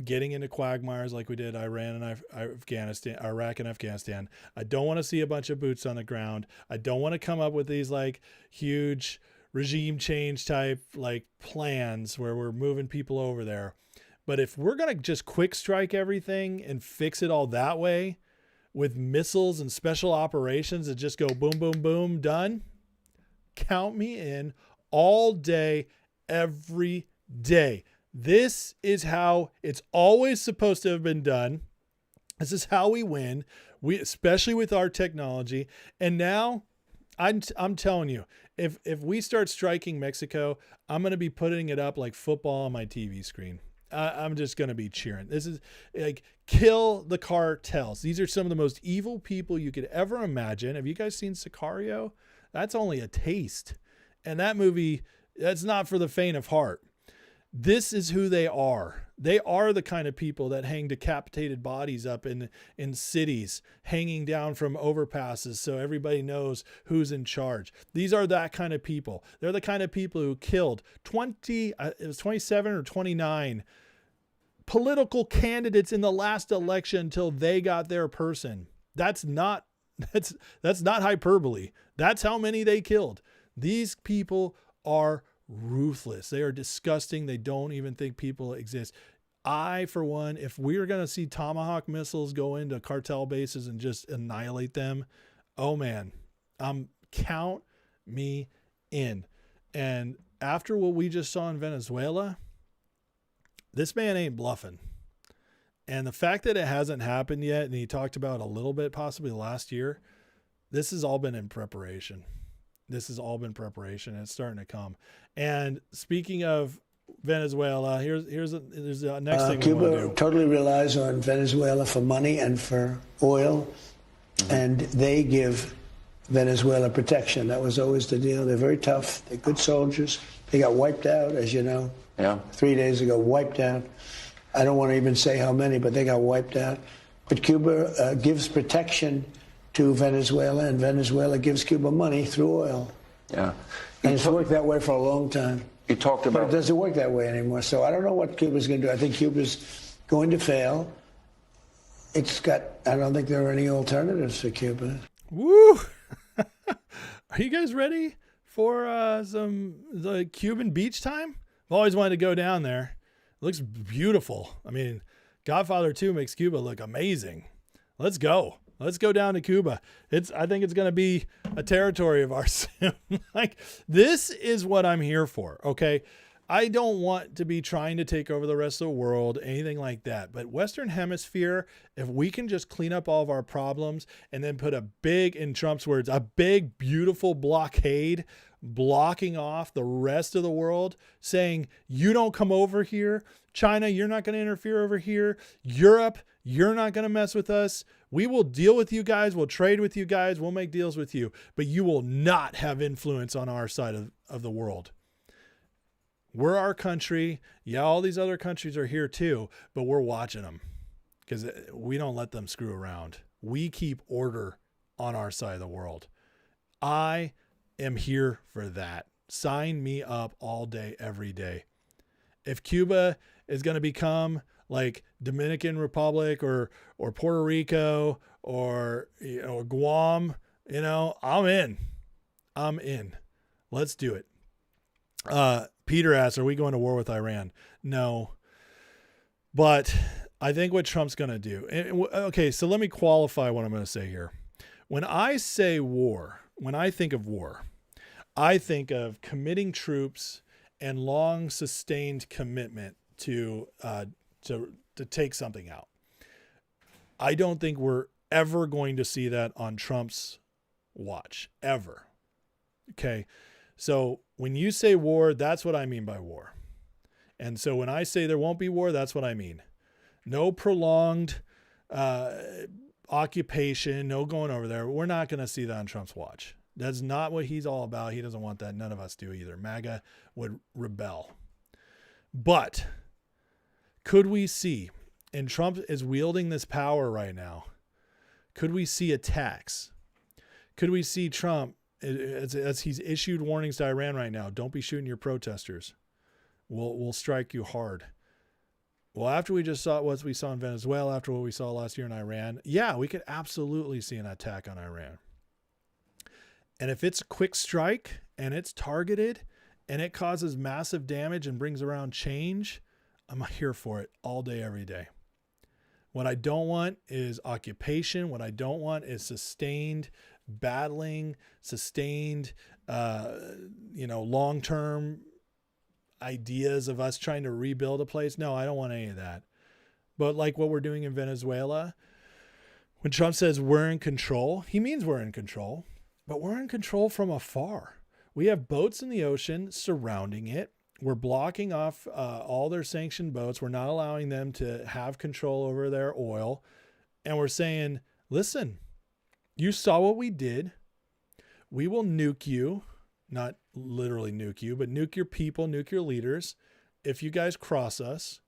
B: getting into quagmires like we did Iraq and Afghanistan. I don't want to see a bunch of boots on the ground. I don't want to come up with these like huge regime change type like plans where we're moving people over there. But if we're going to just quick strike everything and fix it all that way with missiles and special operations and just go boom, boom, boom, done, count me in all day, every day. This is how it's always supposed to have been done. This is how we win, especially with our technology. And now I'm telling you, if we start striking Mexico, I'm going to be putting it up like football on my TV screen. I'm just going to be cheering. This is like kill the cartels. These are some of the most evil people you could ever imagine. Have you guys seen Sicario? That's only a taste. And that movie, that's not for the faint of heart. This is who they are. They are the kind of people that hang decapitated bodies up in cities, hanging down from overpasses so everybody knows who's in charge. These are that kind of people. They're the kind of people who killed 27 or 29 political candidates in the last election until they got their person. That's not hyperbole. That's how many they killed. These people are ruthless. They are disgusting. They don't even think people exist. I, for one, if we're going to see Tomahawk missiles go into cartel bases and just annihilate them, oh man, count me in. And after what we just saw in Venezuela, this man ain't bluffing. And the fact that it hasn't happened yet, and he talked about a little bit possibly last year, this has all been in preparation. This has all been preparation, and it's starting to come. And speaking of Venezuela, here's the next thing we want to do.
F: Cuba totally relies on Venezuela for money and for oil, and they give Venezuela protection. That was always the deal. They're very tough. They're good soldiers. They got wiped out, as you know.
G: Yeah.
F: 3 days ago, wiped out. I don't want to even say how many, but they got wiped out. But Cuba gives protection to Venezuela, and Venezuela gives Cuba money through oil.
G: Yeah.
F: And it's worked that way for a long time.
G: You talked
F: But
G: about...
F: it doesn't work that way anymore. So I don't know what Cuba's going to do. I think Cuba's going to fail. I don't think there are any alternatives for Cuba.
B: Woo! Are you guys ready for the Cuban beach time? I've always wanted to go down there. It looks beautiful. I mean, Godfather 2 makes Cuba look amazing. Let's go. Let's go down to Cuba. I think it's going to be a territory of ours. Like, this is what I'm here for, okay? I don't want to be trying to take over the rest of the world, anything like that. But Western Hemisphere, if we can just clean up all of our problems and then put a big, in Trump's words, a big, beautiful blockade blocking off the rest of the world, saying, you don't come over here. China, you're not going to interfere over here. Europe, you're not going to mess with us. We will deal with you guys. We'll trade with you guys. We'll make deals with you. But you will not have influence on our side of the world. We're our country. Yeah, all these other countries are here too, but we're watching them because we don't let them screw around. We keep order on our side of the world. I am here for that. Sign me up all day, every day. If Cuba is going to become like Dominican Republic or Puerto Rico or Guam, I'm in. Let's do it. Peter asks, are we going to war with Iran? No. But I think what Trump's going to do. Okay, so let me qualify what I'm going to say here. When I say war, when I think of war, I think of committing troops and long sustained commitment to take something out. I don't think we're ever going to see that on Trump's watch, ever. Okay. So when you say war, that's what I mean by war. And so when I say there won't be war, that's what I mean. No prolonged occupation, no going over there. We're not going to see that on Trump's watch. That's not what he's all about. He doesn't want that. None of us do either. MAGA would rebel. But could we see, and Trump is wielding this power right now, could we see attacks? Could we see Trump, as he's issued warnings to Iran right now, don't be shooting your protesters. We'll strike you hard. Well, after we just saw what we saw in Venezuela, after what we saw last year in Iran, yeah, we could absolutely see an attack on Iran. And if it's a quick strike and it's targeted and it causes massive damage and brings around change, I'm here for it all day, every day. What I don't want is occupation. What I don't want is sustained battling, sustained, long-term ideas of us trying to rebuild a place. No, I don't want any of that. But like what we're doing in Venezuela, when Trump says we're in control, he means we're in control, but we're in control from afar. We have boats in the ocean surrounding it. We're blocking off all their sanctioned boats. We're not allowing them to have control over their oil. And we're saying, listen, you saw what we did. We will nuke you, not literally nuke you, but nuke your people, nuke your leaders. If you guys cross us,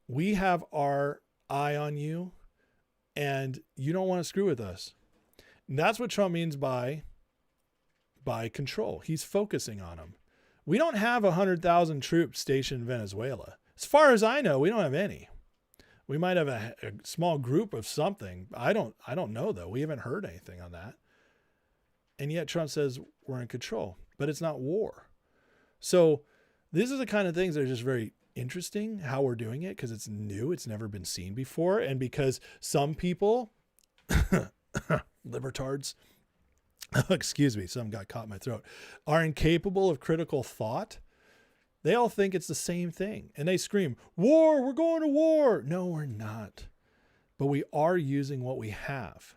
B: we have our eye on you and you don't want to screw with us. And that's what Trump means by control. He's focusing on them. We don't have 100,000 troops stationed in Venezuela. As far as I know, we don't have any. We might have a small group of something. I don't know though. We haven't heard anything on that. And yet Trump says we're in control, but it's not war. So these are the kind of things that are just very interesting how we're doing it because it's new. It's never been seen before. And because some people, libertards, excuse me, something got caught in my throat, are incapable of critical thought. They all think it's the same thing. And they scream, war, we're going to war. No, we're not. But we are using what we have.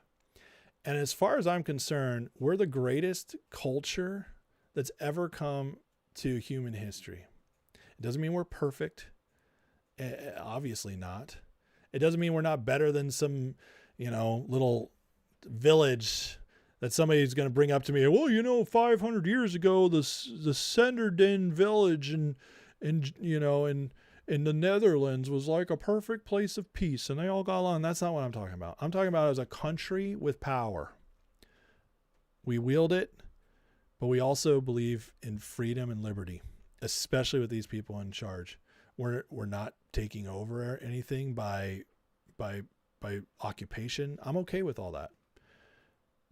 B: And as far as I'm concerned, we're the greatest culture that's ever come to human history. It doesn't mean we're perfect. Obviously not. It doesn't mean we're not better than some, little village that somebody's going to bring up to me. Well, 500 years ago, the Senderden village in the Netherlands was like a perfect place of peace and they all got along. That's not what I'm talking about. I'm talking about as a country with power. We wield it, but we also believe in freedom and liberty, especially with these people in charge. We're not taking over anything by occupation. I'm okay with all that.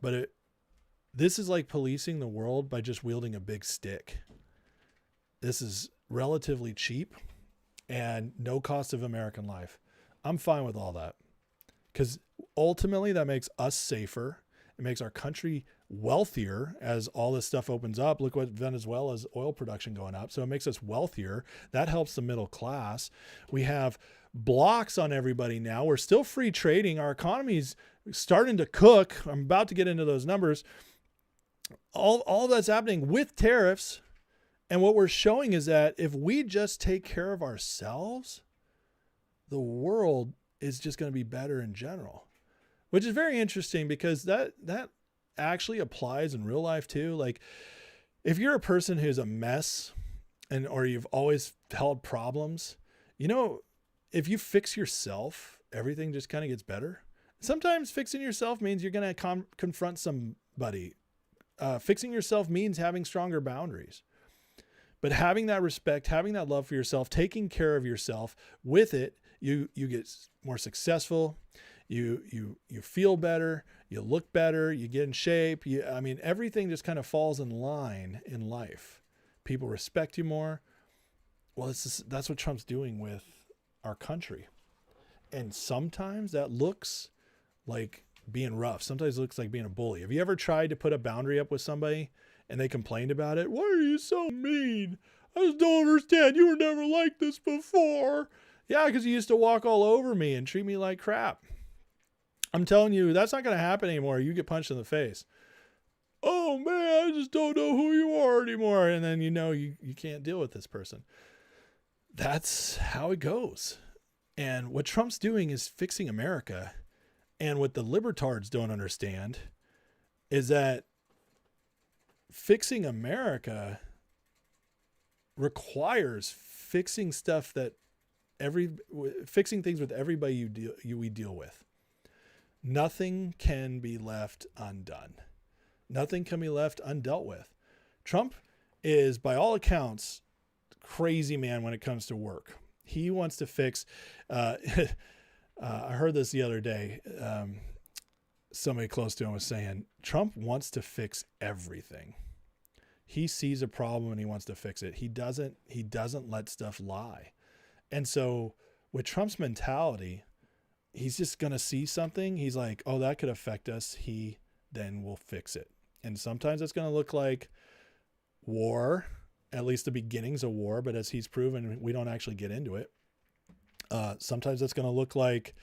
B: But this is like policing the world by just wielding a big stick. This is relatively cheap and no cost of American life. I'm fine with all that because ultimately that makes us safer. It makes our country wealthier as all this stuff opens up. Look what Venezuela's oil production going up. So it makes us wealthier. That helps the middle class. We have blocks on everybody now. We're still free trading. Our economy's starting to cook. I'm about to get into those numbers. All that's happening with tariffs. And what we're showing is that if we just take care of ourselves, the world is just going to be better in general, which is very interesting because that actually applies in real life too. Like if you're a person who's a mess or you've always held problems, if you fix yourself, everything just kind of gets better. Sometimes fixing yourself means you're going to confront somebody. Fixing yourself means having stronger boundaries. But having that respect, having that love for yourself, taking care of yourself, with it, you get more successful. You feel better. You look better. You get in shape. Everything just kind of falls in line in life. People respect you more. Well, that's what Trump's doing with our country. And sometimes that looks like being rough. Sometimes it looks like being a bully. Have you ever tried to put a boundary up with somebody and they complained about it? Why are you so mean? I just don't understand. You were never like this before. Yeah, because you used to walk all over me and treat me like crap. I'm telling you, that's not going to happen anymore. You get punched in the face. Oh, man, I just don't know who you are anymore. And then you can't deal with this person. That's how it goes. And what Trump's doing is fixing America. And what the libertards don't understand is that fixing America requires fixing things with everybody we deal with. Nothing can be left undone. Nothing can be left undealt with. Trump is, by all accounts, crazy man when it comes to work. He wants to fix. I heard this the other day. Somebody close to him was saying, Trump wants to fix everything. He sees a problem and he wants to fix it. He doesn't let stuff lie. And so with Trump's mentality, he's just going to see something. He's like, oh, that could affect us. He then will fix it. And sometimes it's going to look like war, at least the beginnings of war. But as he's proven, we don't actually get into it. Sometimes it's going to look like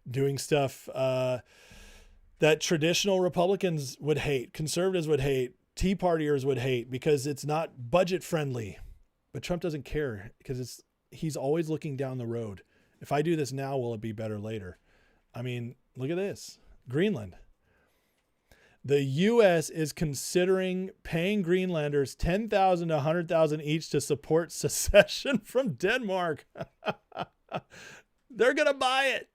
B: doing stuff that traditional Republicans would hate, conservatives would hate, Tea Partiers would hate because it's not budget friendly. But Trump doesn't care because he's always looking down the road. If I do this now, will it be better later? Look at this. Greenland. The U.S. is considering paying Greenlanders $10,000 to $100,000 each to support secession from Denmark. They're going to buy it.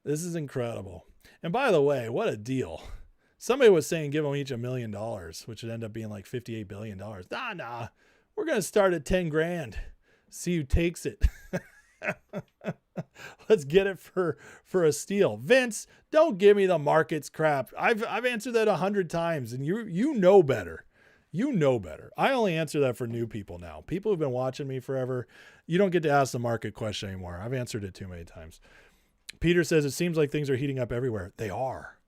B: This is incredible. And by the way, what a deal. Somebody was saying give them each $1 million, which would end up being like $58 billion. Nah. We're going to start at 10 grand. See who takes it. Let's get it for a steal. Vince, don't give me the markets crap. I've answered that 100 times and you know better. You know better. I only answer that for new people now. People who've been watching me forever, you don't get to ask the market question anymore. I've answered it too many times. Peter says, it seems like things are heating up everywhere. They are.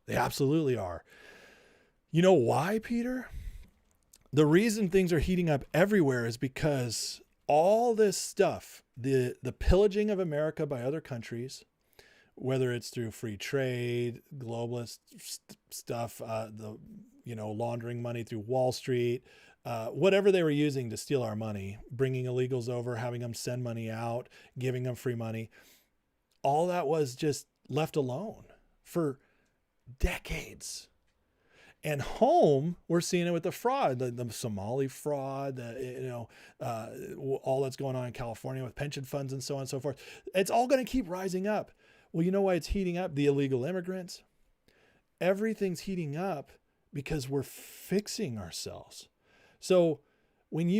B: They absolutely are. You know why, Peter? The reason things are heating up everywhere is because all this stuff, the pillaging of America by other countries, whether it's through free trade, globalist stuff, laundering money through Wall Street, whatever they were using to steal our money, bringing illegals over, having them send money out, giving them free money. All that was just left alone for decades. And home, we're seeing it with the fraud, the Somali fraud, all that's going on in California with pension funds and so on and so forth. It's all going to keep rising up. Well, you know why it's heating up? The illegal immigrants. Everything's heating up because we're fixing ourselves. So when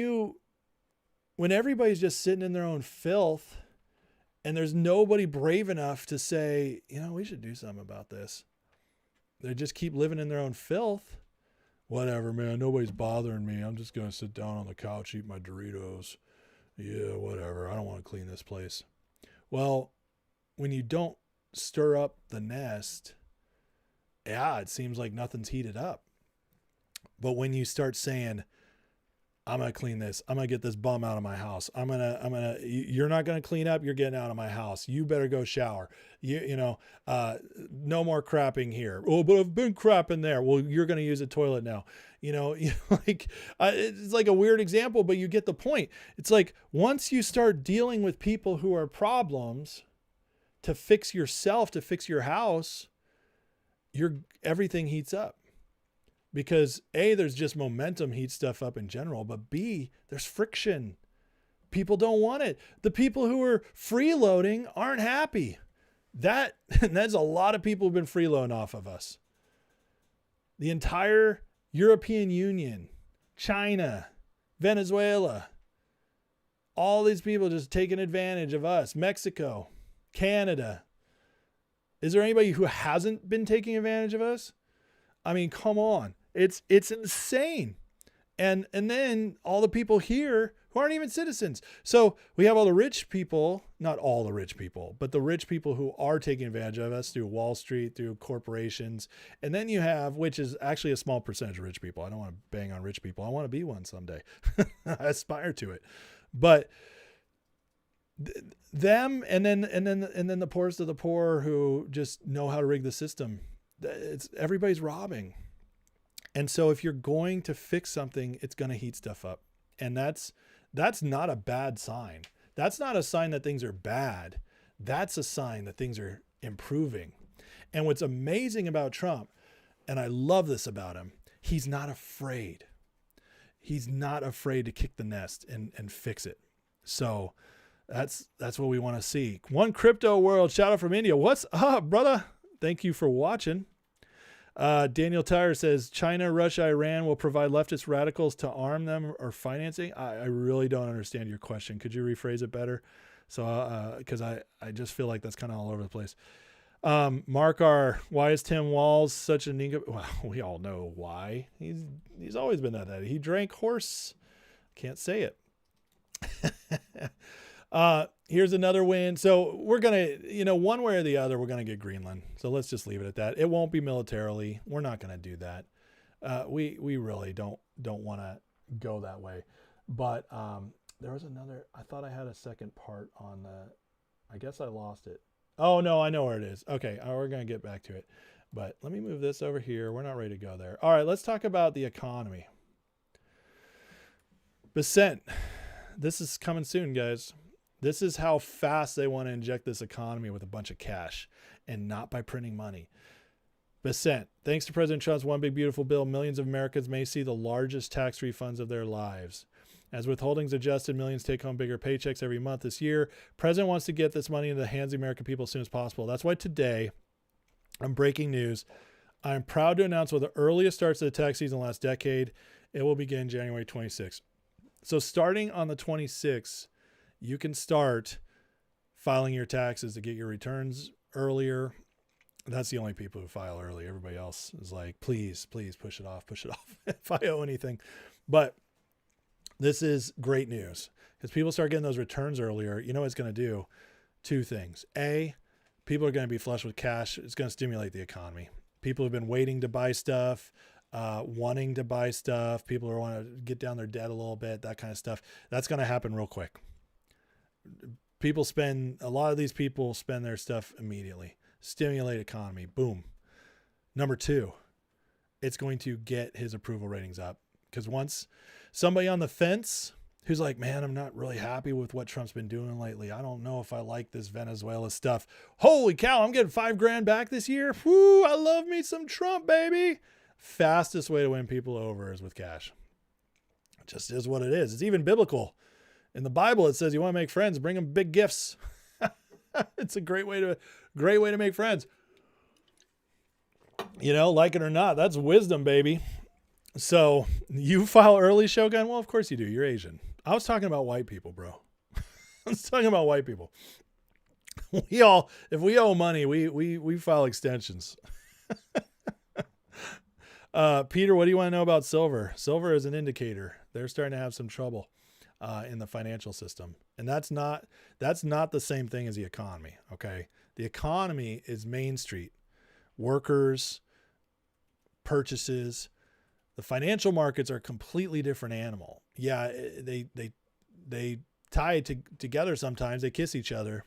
B: everybody's just sitting in their own filth and there's nobody brave enough to say, we should do something about this. They just keep living in their own filth. Whatever, man, nobody's bothering me. I'm just going to sit down on the couch, eat my Doritos. Yeah, whatever. I don't want to clean this place. Well, when you don't stir up the nest, it seems like nothing's heated up. But when you start saying, I'm going to clean this, I'm going to get this bum out of my house. You're not going to clean up. You're getting out of my house. You better go shower. No more crapping here. Oh, but I've been crapping there. Well, you're going to use a toilet now. It's like a weird example, but you get the point. It's like once you start dealing with people who are problems to fix yourself, to fix your house, everything heats up. Because A, there's just momentum, heats stuff up in general, but B, there's friction. People don't want it. The people who are freeloading aren't happy. That's a lot of people who've been freeloading off of us. The entire European Union, China, Venezuela, all these people just taking advantage of us. Mexico, Canada. Is there anybody who hasn't been taking advantage of us? I mean, come on. It's insane. And then all the people here who aren't even citizens. So we have all the rich people, not all the rich people, but the rich people who are taking advantage of us through Wall Street, through corporations. And then you have, which is actually a small percentage of rich people. I don't want to bang on rich people. I want to be one someday. I aspire to it. But them and then the poorest of the poor who just know how to rig the system. Everybody's robbing. And so if you're going to fix something, it's going to heat stuff up. And that's not a bad sign. That's not a sign that things are bad. That's a sign that things are improving. And what's amazing about Trump, and I love this about him, he's not afraid. He's not afraid to kick the nest and fix it. So that's what we want to see. One Crypto World, shout out from India. What's up, brother? Thank you for watching. Daniel Tyre says, China, Russia, Iran will provide leftist radicals to arm them or financing. I really don't understand your question. Could you rephrase it better? So, because I just feel like that's kind of all over the place. Mark R, why is Tim Walz such a nigga? Well, we all know why. He's always been that. He drank horse. Can't say it. Here's another win. So we're going to, one way or the other, we're going to get Greenland. So let's just leave it at that. It won't be militarily. We're not going to do that. We really don't want to go that way. But there was another, I thought I had a second part on I guess I lost it. Oh no, I know where it is. Okay. We're going to get back to it, but let me move this over here. We're not ready to go there. All right. Let's talk about the economy. Becent. This is coming soon, guys. This is how fast they want to inject this economy with a bunch of cash and not by printing money. Becent. Thanks to President Trump's One Big Beautiful Bill, millions of Americans may see the largest tax refunds of their lives. As withholdings adjusted, millions take home bigger paychecks every month this year. President wants to get this money into the hands of the American people as soon as possible. That's why today, on breaking news, I'm proud to announce one of the earliest starts of the tax season last decade. It will begin January 26th. So starting on the 26th, you can start filing your taxes to get your returns earlier. That's the only people who file early. Everybody else is like, please push it off if I owe anything. But this is great news because people start getting those returns earlier. You know what it's going to do? Two things. A, people are going to be flush with cash. It's going to stimulate the economy. People have been waiting to buy stuff, wanting to buy stuff. People who want to get down their debt a little bit, that kind of stuff. That's going to happen real quick. A lot of these people spend their stuff immediately. Stimulate economy. Boom. Number two, it's going to get his approval ratings up. Because once somebody on the fence who's like, man, I'm not really happy with what Trump's been doing lately. I don't know if I like this Venezuela stuff. Holy cow, I'm getting $5,000 back this year. Whoo, I love me some Trump, baby. Fastest way to win people over is with cash. It just is what it is. It's even biblical. In the Bible, it says you want to make friends, bring them big gifts. It's a great way to make friends. You know, like it or not, that's wisdom, baby. So you file early, Shogun? Well, of course you do. You're Asian. I was talking about white people, bro. I was talking about white people. If we owe money, we file extensions. Peter, what do you want to know about silver? Silver is an indicator. They're starting to have some trouble in the financial system. And that's not the same thing as the economy. Okay. The economy is Main Street, workers, purchases. The financial markets are a completely different animal. Yeah. They tie together sometimes. They kiss each other,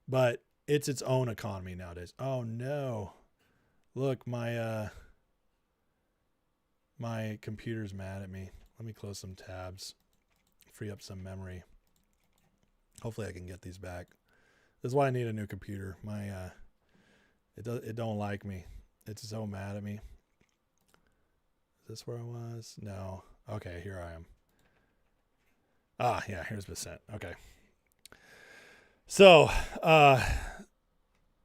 B: but it's its own economy nowadays. Oh no. Look, my computer's mad at me. Let me close some tabs, free up some memory. Hopefully I can get these back. This is why I need a new computer. It don't like me. It's so mad at me. Is this where I was? No. Okay, here I am. Ah, yeah, here's Vicent. Okay. So,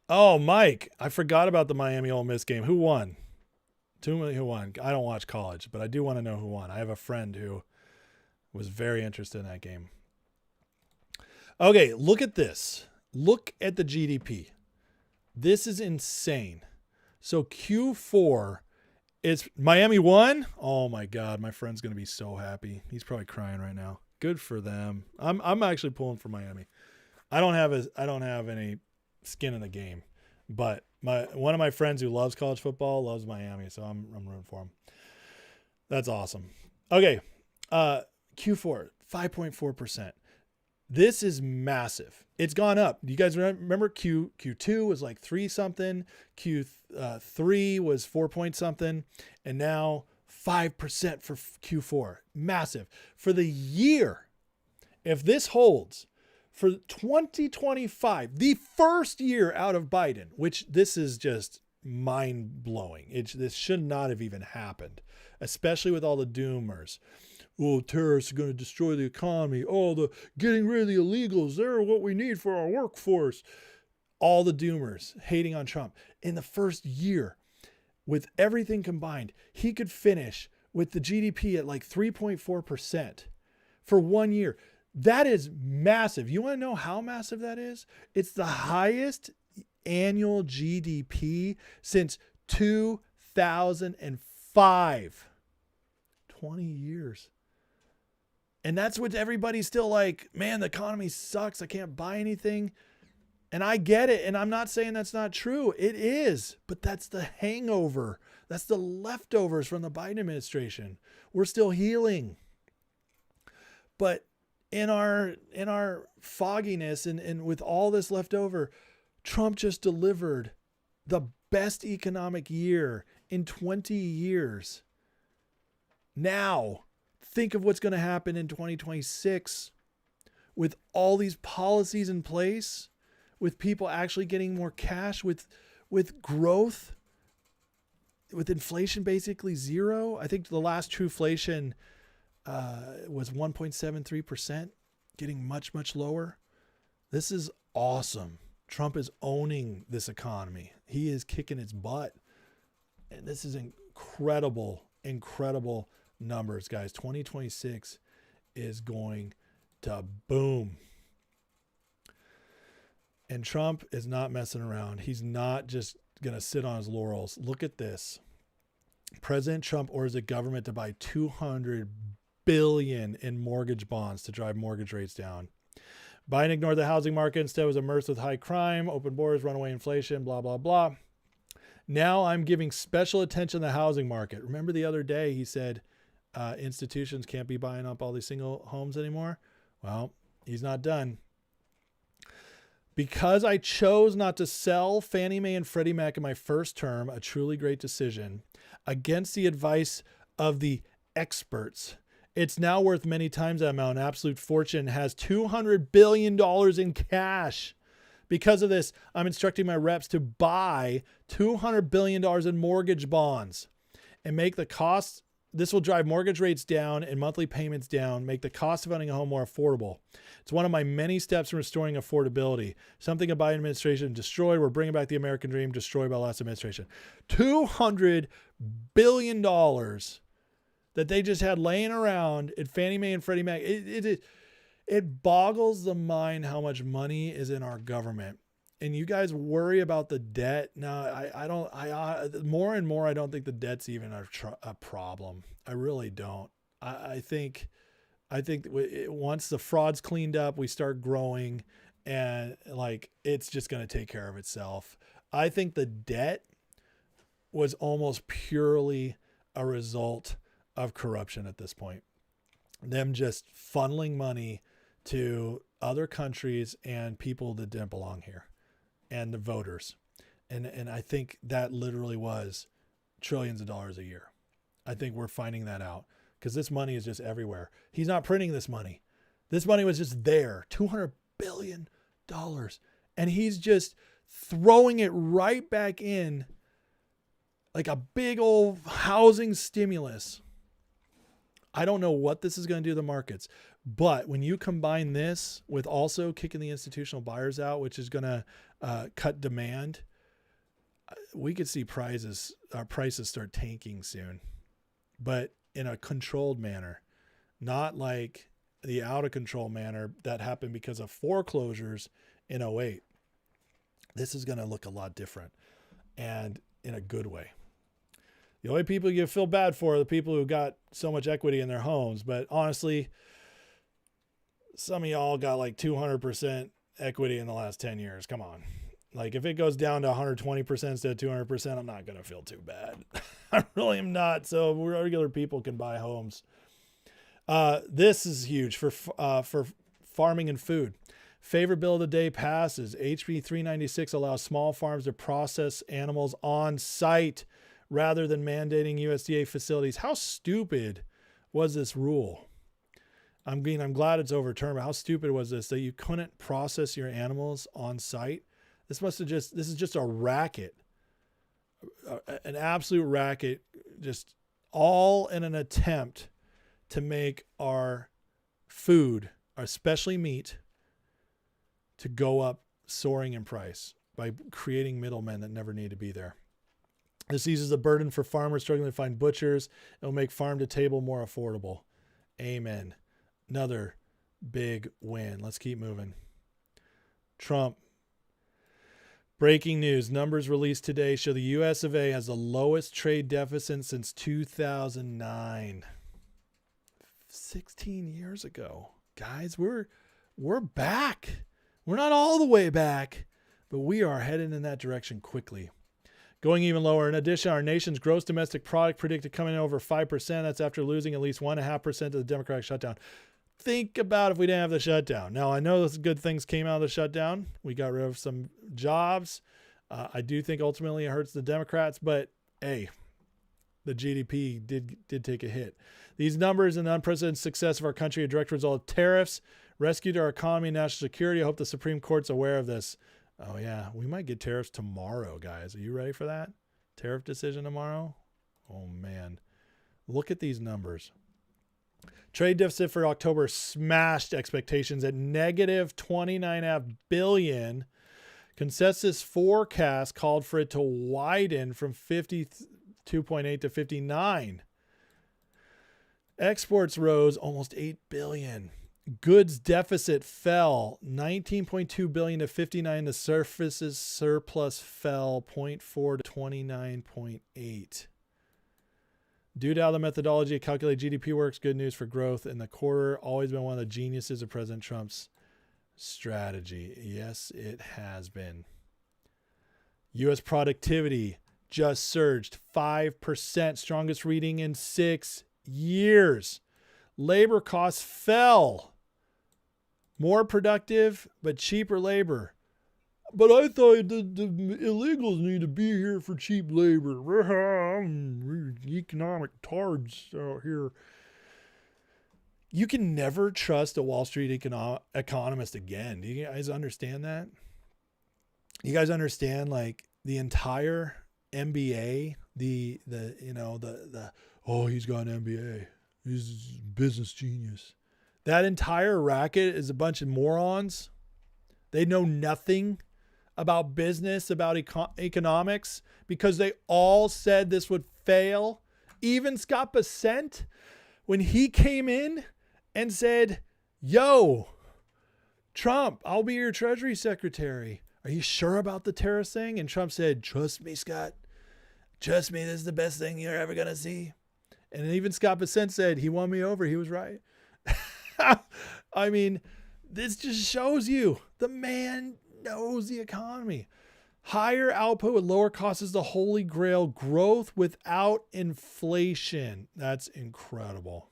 B: Mike, I forgot about the Miami Ole Miss game. Who won? Who won? I don't watch college, but I do want to know who won. I have a friend who was very interested in that game. Okay, look at this. Look at the GDP. This is insane. So Q4 is Miami won. Oh my God, my friend's gonna be so happy. He's probably crying right now. Good for them. I'm actually pulling for Miami. I don't have any skin in the game, but one of my friends who loves college football loves Miami, so I'm rooting for him. That's awesome. Okay, Q4 5.4%. This is massive. It's gone up. You guys remember Q2 was like 3 something, Q3 was 4 point something, and now 5% for Q4. Massive. For the year, if this holds, for 2025, the first year out of Biden, which this is just mind-blowing. This should not have even happened, especially with all the doomers. Oh, terrorists are going to destroy the economy. Oh, the getting rid of the illegals. They're what we need for our workforce. All the doomers hating on Trump. In the first year, with everything combined, he could finish with the GDP at like 3.4% for 1 year. That is massive. You want to know how massive that is? It's the highest annual GDP since 2005. 20 years. And that's what everybody's still like, man, the economy sucks. I can't buy anything. And I get it. And I'm not saying that's not true. It is. But that's the hangover. That's the leftovers from the Biden administration. We're still healing. But in our fogginess and with all this left over, Trump just delivered the best economic year in 20 years. Now, think of what's going to happen in 2026 with all these policies in place, with people actually getting more cash, with growth, with inflation basically zero. I think the last true inflation was 1.73%, getting much, much lower. This is awesome. Trump is owning this economy. He is kicking its butt. And this is incredible, incredible numbers, guys. 2026 is going to boom. And Trump is not messing around. He's not just going to sit on his laurels. Look at this. President Trump orders the government to buy $200 billion in mortgage bonds to drive mortgage rates down. Biden ignored the housing market, instead was immersed with high crime, open borders, runaway inflation, blah, blah, blah. Now I'm giving special attention to the housing market. Remember the other day he said institutions can't be buying up all these single homes anymore? Well, he's not done. Because I chose not to sell Fannie Mae and Freddie Mac in my first term, a truly great decision, against the advice of the experts, it's now worth many times that amount. An absolute fortune, has $200 billion in cash. Because of this, I'm instructing my reps to buy $200 billion in mortgage bonds and make the cost This will drive mortgage rates down and monthly payments down, make the cost of owning a home more affordable. It's one of my many steps in restoring affordability. Something a Biden administration destroyed. We're bringing back the American dream, destroyed by last administration. $200 billion that they just had laying around at Fannie Mae and Freddie Mac. It boggles the mind how much money is in our government. And you guys worry about the debt. No, I don't. More and more, I don't think the debt's even a problem. I really don't. I think once the fraud's cleaned up, we start growing, and like it's just going to take care of itself. I think the debt was almost purely a result of corruption at this point. Them just funneling money to other countries and people that didn't belong here. And the voters. And I think that literally was trillions of dollars a year. I think we're finding that out because this money is just everywhere. He's not printing this money. This money was just there, $200 billion. And he's just throwing it right back in like a big old housing stimulus. I don't know what this is going to do to the markets. But when you combine this with also kicking the institutional buyers out, which is going to cut demand, we could see prices start tanking soon, but in a controlled manner, not like the out of control manner that happened because of foreclosures in 2008. This is going to look a lot different and in a good way. The only people you feel bad for are the people who got so much equity in their homes. But honestly, some of y'all got like 200% equity in the last 10 years. Come on. Like if it goes down to 120% instead of 200%, I'm not going to feel too bad. I really am not. So regular people can buy homes. This is huge for farming and food. Favorite bill of the day passes. HB 396 allows small farms to process animals on site rather than mandating USDA facilities. How stupid was this rule? I'm glad it's overturned, but how stupid was this that you couldn't process your animals on site? This is just a racket, an absolute racket, just all in an attempt to make our food, especially meat, to go up soaring in price by creating middlemen that never need to be there. This eases the burden for farmers struggling to find butchers. It will make farm to table more affordable. Amen. Another big win. Let's keep moving. Trump. Breaking news. Numbers released today show the U.S. of A. has the lowest trade deficit since 2009. 16 years ago. Guys, we're back. We're not all the way back, but we are headed in that direction quickly. Going even lower. In addition, our nation's gross domestic product predicted coming in over 5%. That's after losing at least 1.5% to the Democratic shutdown. Think about if we didn't have the shutdown. Now, I know those good things came out of the shutdown. We got rid of some jobs. I do think ultimately it hurts the Democrats, but hey, the GDP did take a hit. These numbers and the unprecedented success of our country are a direct result of tariffs, rescued our economy and national security. I hope the Supreme Court's aware of this. Oh, yeah, we might get tariffs tomorrow, guys. Are you ready for that? Tariff decision tomorrow? Oh, man. Look at these numbers. Trade deficit for October smashed expectations at negative $29.5 billion. Consensus forecast called for it to widen from 52.8 to 59. Exports rose almost $8 billion. Goods deficit fell $19.2 billion to 59. The services surplus fell 0.4 to 29.8. Due to how the methodology to calculate GDP works, good news for growth in the quarter. Always been one of the geniuses of President Trump's strategy. Yes, it has been. U.S. productivity just surged 5%, strongest reading in 6 years. Labor costs fell. More productive, but cheaper labor. But I thought the illegals need to be here for cheap labor. Economic tards out here. You can never trust a Wall Street economist again. Do you guys understand that? You guys understand like the entire MBA, the oh, he's got an MBA. He's a business genius. That entire racket is a bunch of morons. They know nothing about business, about economics, because they all said this would fail. Even Scott Bessent, when he came in and said, yo, Trump, I'll be your Treasury Secretary. Are you sure about the tariffs thing? And Trump said, trust me, Scott. Trust me, this is the best thing you're ever going to see. And even Scott Bessent said, he won me over. He was right. I mean, this just shows you the man knows the economy. Higher output with lower costs is the holy grail. Growth without inflation. That's incredible.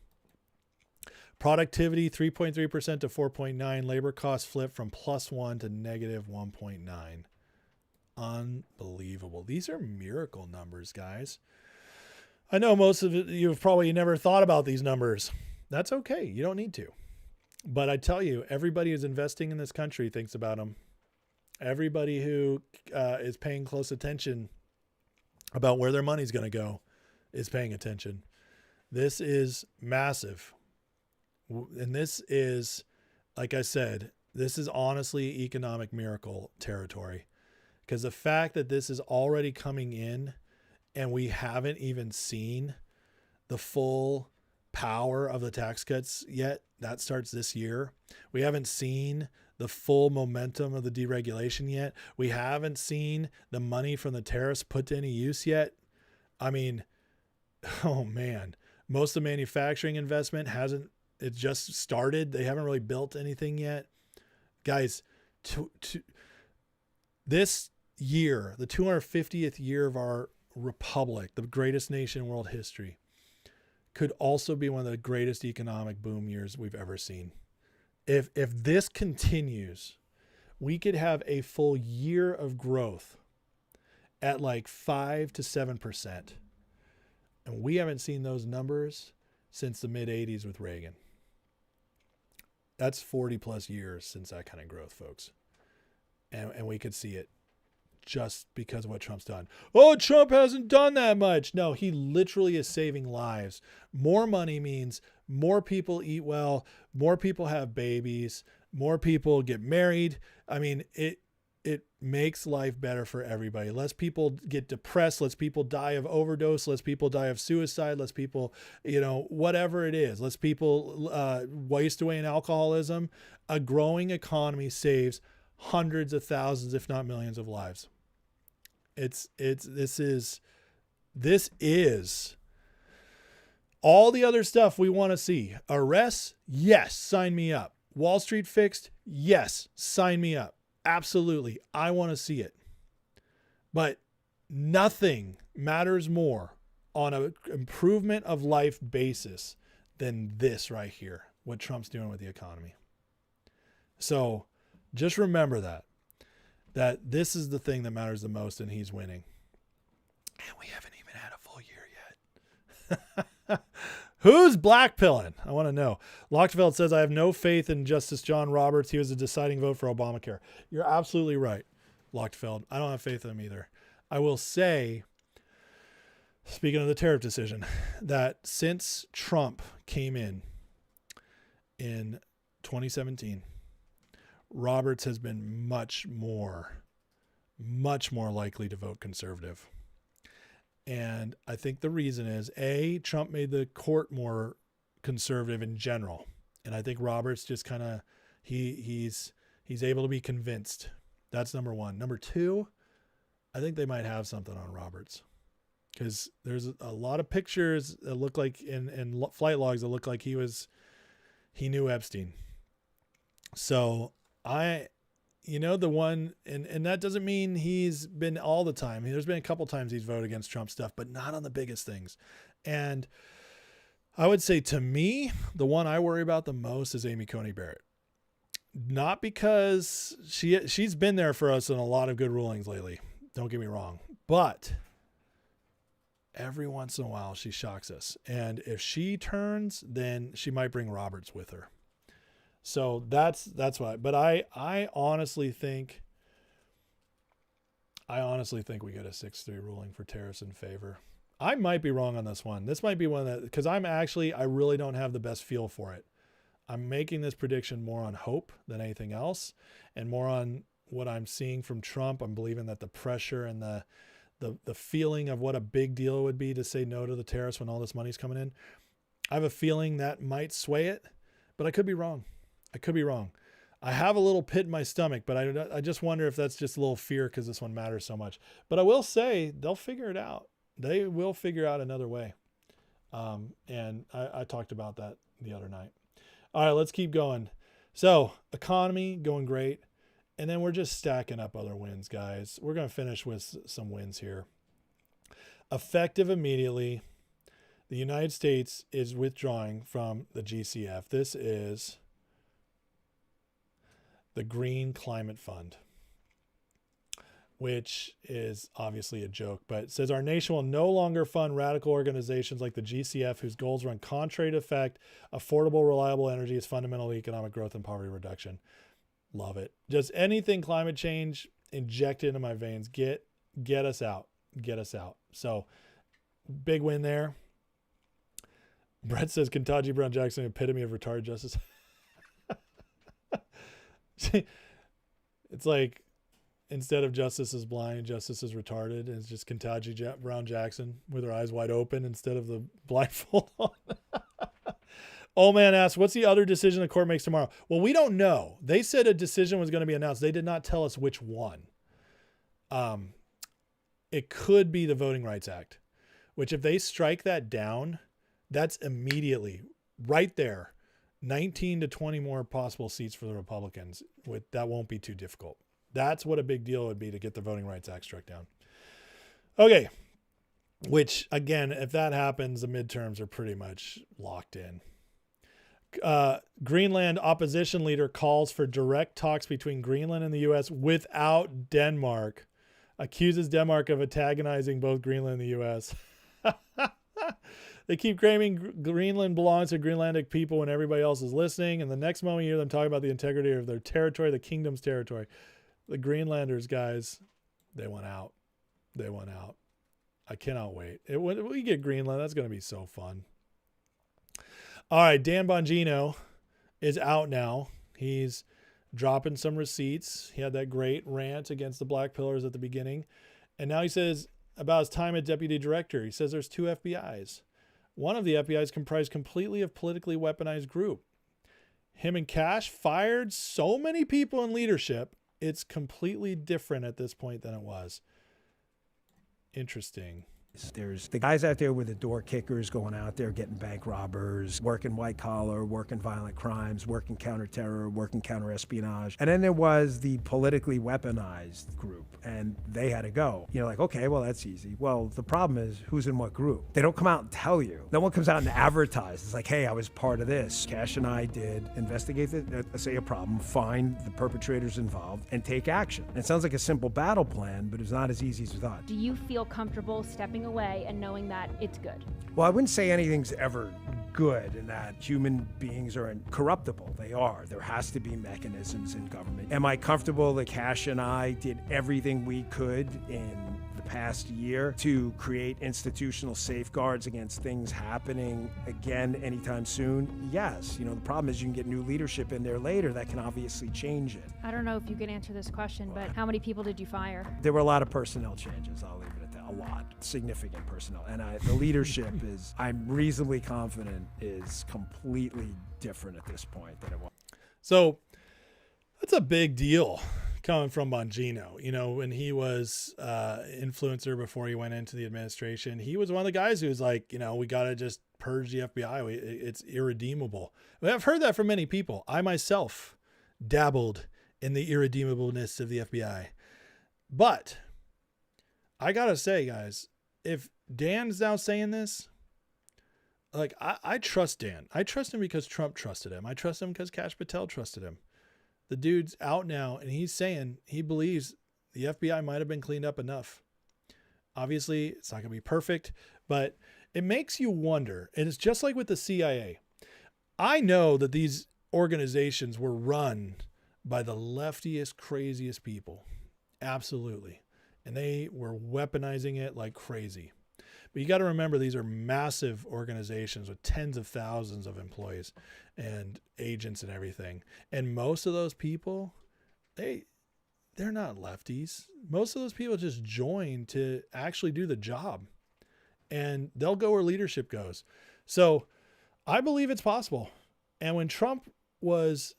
B: Productivity, 3.3% to 4.9. Labor costs flip from +1 to -1.9. Unbelievable. These are miracle numbers, guys. I know most of you have probably never thought about these numbers. That's okay. You don't need to. But I tell you, everybody who's investing in this country thinks about them. Everybody who is paying close attention about where their money's going to go is paying attention. This is massive. And this is, like I said, this is honestly economic miracle territory. Because the fact that this is already coming in and we haven't even seen the full power of the tax cuts yet, that starts this year. We haven't seen the full momentum of the deregulation yet. We haven't seen the money from the tariffs put to any use yet. I mean, oh man, most of the manufacturing investment it just started. They haven't really built anything yet. Guys, this year, the 250th year of our republic, the greatest nation in world history, could also be one of the greatest economic boom years we've ever seen. If this continues, we could have a full year of growth at like 5 to 7%. And we haven't seen those numbers since the mid 80s with Reagan. That's 40 plus years since that kind of growth, folks. And we could see it just because of what Trump's done. Oh, Trump hasn't done that much. No, he literally is saving lives. More money means more people eat well, more people have babies, more people get married. I mean, it makes life better for everybody. Less people get depressed, less people die of overdose, less people die of suicide, less people, whatever it is, less people waste away in alcoholism. A growing economy saves hundreds of thousands, if not millions of lives. This is all the other stuff we want to see. Arrests? Yes. Sign me up. Wall Street fixed? Yes. Sign me up. Absolutely. I want to see it. But nothing matters more on an improvement of life basis than this right here, what Trump's doing with the economy. So just remember that this is the thing that matters the most, and he's winning. And we haven't even had a full year yet. Who's blackpilling? I want to know. Lochtefeld says, I have no faith in Justice John Roberts. He was a deciding vote for Obamacare. You're absolutely right, Lochtefeld. I don't have faith in him either. I will say, speaking of the tariff decision, that since Trump came in 2017, Roberts has been much more likely to vote conservative. And I think the reason is, Trump made the court more conservative in general. And I think Roberts just kind of, he's able to be convinced. That's number one. Number two, I think they might have something on Roberts, because there's a lot of pictures that look like, and flight logs that look like he knew Epstein. So the one, and that doesn't mean he's been all the time. There's been a couple times he's voted against Trump stuff, but not on the biggest things. And I would say, to me, the one I worry about the most is Amy Coney Barrett. Not because she's been there for us in a lot of good rulings lately. Don't get me wrong, but every once in a while she shocks us. And if she turns, then she might bring Roberts with her. So that's why. But I honestly think we get a 6-3 ruling for tariffs in favor. I might be wrong on this one. This might be one that, because I really don't have the best feel for it. I'm making this prediction more on hope than anything else, and more on what I'm seeing from Trump. I'm believing that the pressure and the feeling of what a big deal it would be to say no to the tariffs when all this money's coming in. I have a feeling that might sway it, but I could be wrong. I have a little pit in my stomach, but I just wonder if that's just a little fear because this one matters so much. But I will say they'll figure it out. They will figure out another way. And I talked about that the other night. All right, let's keep going. So economy going great. And then we're just stacking up other wins, guys. We're going to finish with some wins here. Effective immediately, the United States is withdrawing from the GCF. This is the Green Climate Fund, which is obviously a joke, but it says our nation will no longer fund radical organizations like the GCF whose goals run contrary to effect. Affordable, reliable energy is fundamental to economic growth and poverty reduction. Love it. Just anything climate change, inject into my veins. Get us out. Get us out. So big win there. Brett says Ketanji Brown Jackson, epitome of retarded justice. It's like, instead of justice is blind, justice is retarded. And it's just Ketanji Brown Jackson with her eyes wide open instead of the blindfold on. Old man asks, what's the other decision the court makes tomorrow? Well, we don't know. They said a decision was going to be announced. They did not tell us which one. It could be the Voting Rights Act, which if they strike that down, that's immediately right there. 19 to 20 more possible seats for the Republicans. That won't be too difficult. That's what a big deal would be to get the Voting Rights Act struck down. Okay. Which, again, if that happens, the midterms are pretty much locked in. Greenland opposition leader calls for direct talks between Greenland and the U.S. without Denmark. Accuses Denmark of antagonizing both Greenland and the U.S. They keep claiming Greenland belongs to Greenlandic people when everybody else is listening. And the next moment you hear them talk about the integrity of their territory, the kingdom's territory. The Greenlanders, guys, they went out. They went out. I cannot wait. When we get Greenland, that's going to be so fun. All right, Dan Bongino is out now. He's dropping some receipts. He had that great rant against the Black Pillars at the beginning. And now he says about his time as deputy director, he says there's 2 FBIs. One of the FBIs comprised completely of politically weaponized group. Him and Cash fired so many people in leadership. It's completely different at this point than it was. Interesting.
A: There's the guys out there with the door kickers going out there getting bank robbers, working white collar, working violent crimes, working counterterror, working counter-espionage. And then there was the politically weaponized group, and they had to go. You're like, okay, well, that's easy. Well, the problem is who's in what group? They don't come out and tell you. No one comes out and advertises. It's like, hey, I was part of this. Cash and I did investigate, say a problem, find the perpetrators involved, and take action. And it sounds like a simple battle plan, but it's not as easy as we thought.
H: Do you feel comfortable stepping away and knowing that it's good?
A: Well, I wouldn't say anything's ever good in that human beings are incorruptible. They are. There has to be mechanisms in government. Am I comfortable that Cash and I did everything we could in the past year to create institutional safeguards against things happening again anytime soon? Yes. The problem is you can get new leadership in there later that can obviously change it.
H: I don't know if you can answer this question, but how many people did you fire?
A: There were a lot of personnel changes. I'll leave it at that. A lot. Significant personnel. And the leadership is, I'm reasonably confident, is completely different at this point than it was.
B: So that's a big deal coming from Bongino. When he was influencer before he went into the administration, he was one of the guys who was like, we got to just purge the FBI. It's irredeemable. I've heard that from many people. I myself dabbled in the irredeemableness of the FBI. But I got to say, guys, if Dan's now saying this, I trust Dan. I trust him because Trump trusted him. I trust him because Kash Patel trusted him. The dude's out now, and he's saying he believes the FBI might have been cleaned up enough. Obviously, it's not going to be perfect, but it makes you wonder. And it's just like with the CIA. I know that these organizations were run by the leftiest, craziest people. Absolutely. And they were weaponizing it like crazy. But you got to remember, these are massive organizations with tens of thousands of employees and agents and everything. And most of those people, they're not lefties. Most of those people just join to actually do the job, and they'll go where leadership goes. So I believe it's possible. And when Trump was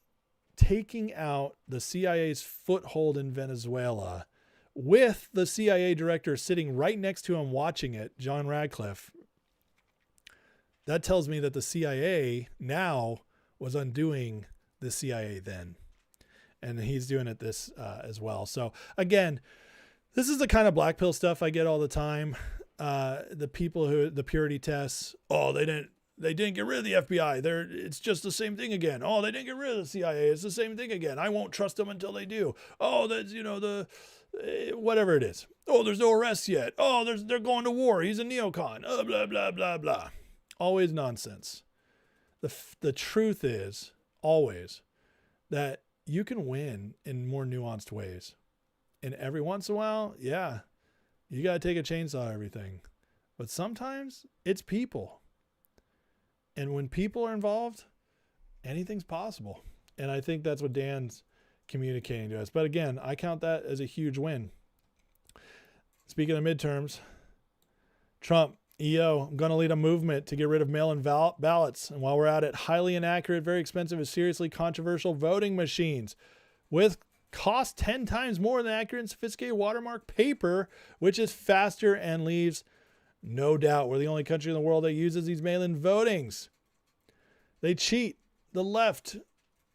B: taking out the CIA's foothold in Venezuela, with the CIA director sitting right next to him watching it, John Radcliffe, that tells me that the CIA now was undoing the CIA then. And he's doing it this as well. So again, this is the kind of black pill stuff I get all the time. The people the purity tests, they didn't get rid of the FBI. It's just the same thing again. Oh, they didn't get rid of the CIA. It's the same thing again. I won't trust them until they do. Oh, that's, whatever it is. Oh, there's no arrests yet. Oh, they're going to war. He's a neocon. Oh, blah, blah, blah, blah. Always nonsense. The truth is always that you can win in more nuanced ways. And every once in a while, yeah, you got to take a chainsaw everything. But sometimes it's people. And when people are involved, anything's possible. And I think that's what Dan's communicating to us. But again, I count that as a huge win. Speaking of midterms, Trump, I'm going to lead a movement to get rid of mail-in ballots. And while we're at it, highly inaccurate, very expensive, and seriously controversial voting machines with cost 10 times more than accurate and sophisticated watermark paper, which is faster and leaves no doubt we're the only country in the world that uses these mail-in votings. They cheat the left,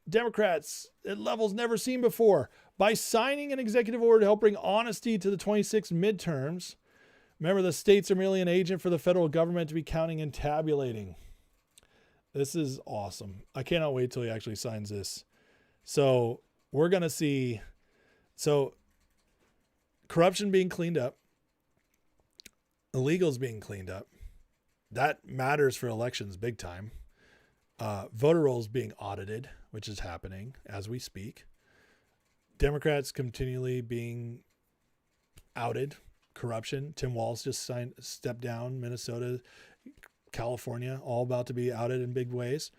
B: Democrats at levels never seen before by signing an executive order to help bring honesty to the 26 midterms. Remember, the states are merely an agent for the federal government to be counting and tabulating. This is awesome. I cannot wait till he actually signs this. So we're going to see corruption being cleaned up, illegals being cleaned up. That matters for elections big time. Voter rolls being audited, which is happening as we speak. Democrats continually being outed. Corruption. Tim Walz just stepped down. Minnesota, California, all about to be outed in big ways.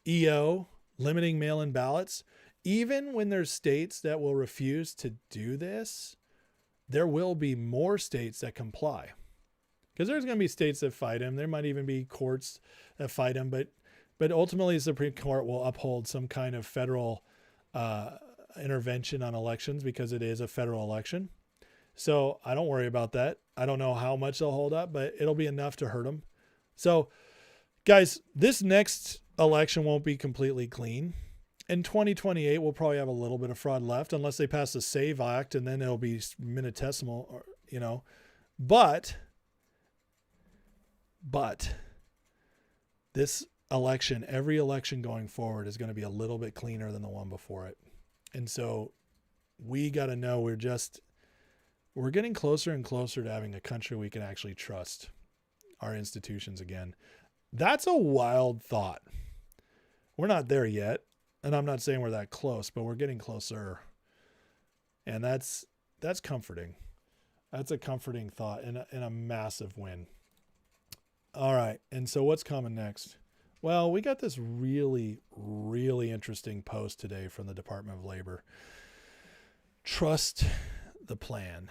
B: EO, limiting mail-in ballots. Even when there's states that will refuse to do this, there will be more states that comply. Because there's going to be states that fight him. There might even be courts that fight him. But ultimately, the Supreme Court will uphold some kind of federal intervention on elections because it is a federal election. So I don't worry about that. I don't know how much they'll hold up, but it'll be enough to hurt them. So, guys, this next election won't be completely clean. In 2028, we'll probably have a little bit of fraud left unless they pass the SAVE Act, and then it'll be minitesimal, But this election, every election going forward is going to be a little bit cleaner than the one before it. And so we got to know we're getting closer and closer to having a country we can actually trust our institutions again. That's a wild thought. We're not there yet. And I'm not saying we're that close, but we're getting closer. And that's comforting. That's a comforting thought and a massive win. All right. And so what's coming next? Well, we got this really, really interesting post today from the Department of Labor. Trust the plan.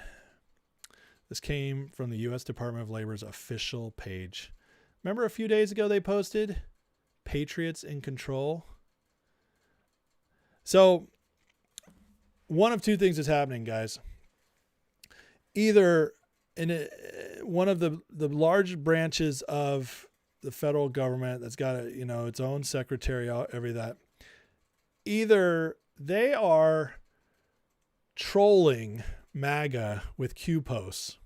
B: This came from the U.S. Department of Labor's official page. Remember a few days ago they posted Patriots in Control? So one of two things is happening, guys. Either one of the large branches of the federal government that's got its own secretary, either they are trolling MAGA with Q posts,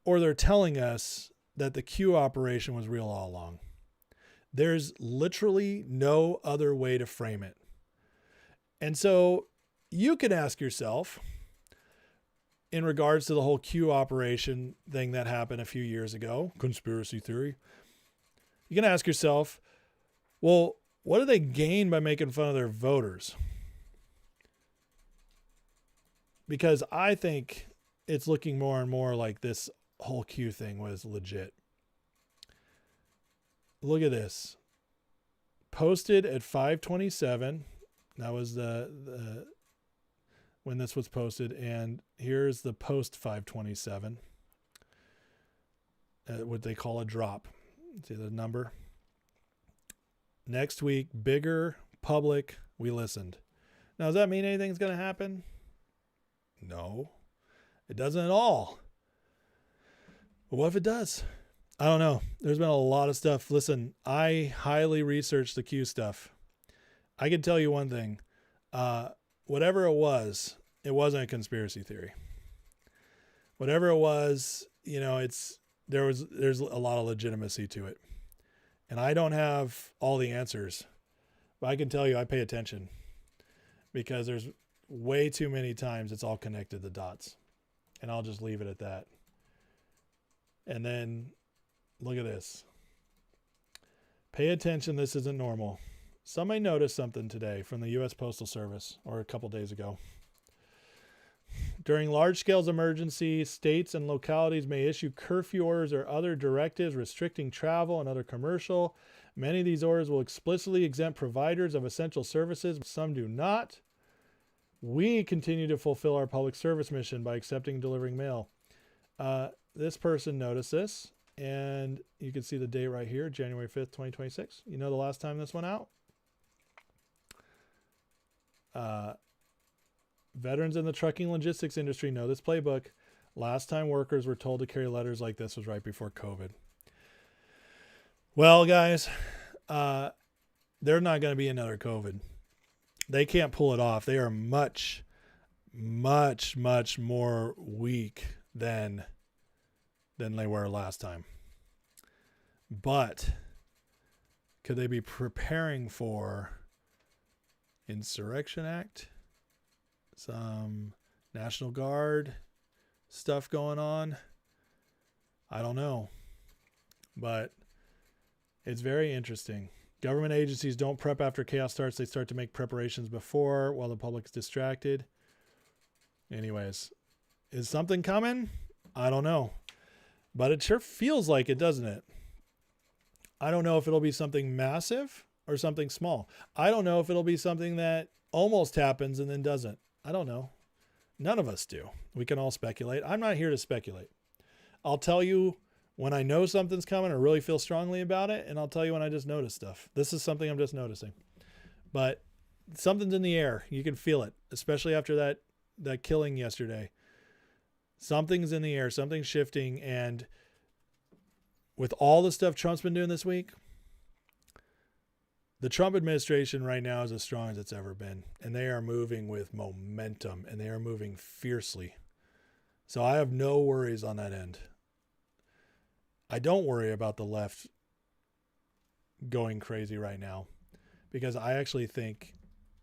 B: or they're telling us that the Q operation was real all along. There's literally no other way to frame it. And so you can ask yourself, in regards to the whole Q operation thing that happened a few years ago, conspiracy theory, you can ask yourself, well, what do they gain by making fun of their voters? Because I think it's looking more and more like this whole Q thing was legit. Look at this. Posted at 5:27. That was the when this was posted, and here's the post 5:27. What they call a drop. See the number. Next week, bigger, public, we listened. Now, does that mean anything's going to happen? No, it doesn't at all. But what if it does? I don't know. There's been a lot of stuff. Listen, I highly researched the Q stuff. I can tell you one thing. Whatever it wasn't a conspiracy theory. Whatever it was, there's a lot of legitimacy to it. And I don't have all the answers, but I can tell you I pay attention because there's way too many times it's all connected, the dots. And I'll just leave it at that. And then look at this. Pay attention. This isn't normal. Somebody noticed something today from the U.S. Postal Service, or a couple days ago. During large-scale emergencies, states and localities may issue curfew orders or other directives restricting travel and other commercial. Many of these orders will explicitly exempt providers of essential services. Some do not. We continue to fulfill our public service mission by accepting and delivering mail. This person noticed this, and you can see the date right here, January 5th, 2026. You know the last time this went out? Veterans in the trucking logistics industry know this playbook. Last time workers were told to carry letters like this was right before COVID. Well, guys, there's not going to be another COVID. They can't pull it off. They are much, much, much more weak than they were last time. But could they be preparing for Insurrection Act? Some National Guard stuff going on? I don't know. But it's very interesting. Government agencies don't prep after chaos starts. They start to make preparations before while the public is distracted. Anyways, is something coming? I don't know. But it sure feels like it, doesn't it? I don't know if it'll be something massive or something small. I don't know if it'll be something that almost happens and then doesn't. I don't know. None of us do. We can all speculate. I'm not here to speculate. I'll tell you when I know something's coming or really feel strongly about it, and I'll tell you when I just notice stuff. This is something I'm just noticing. But something's in the air. You can feel it, especially after that killing yesterday. Something's in the air. Something's shifting. And with all the stuff Trump's been doing this week, the Trump administration right now is as strong as it's ever been. And they are moving with momentum. And they are moving fiercely. So I have no worries on that end. I don't worry about the left going crazy right now, because I actually think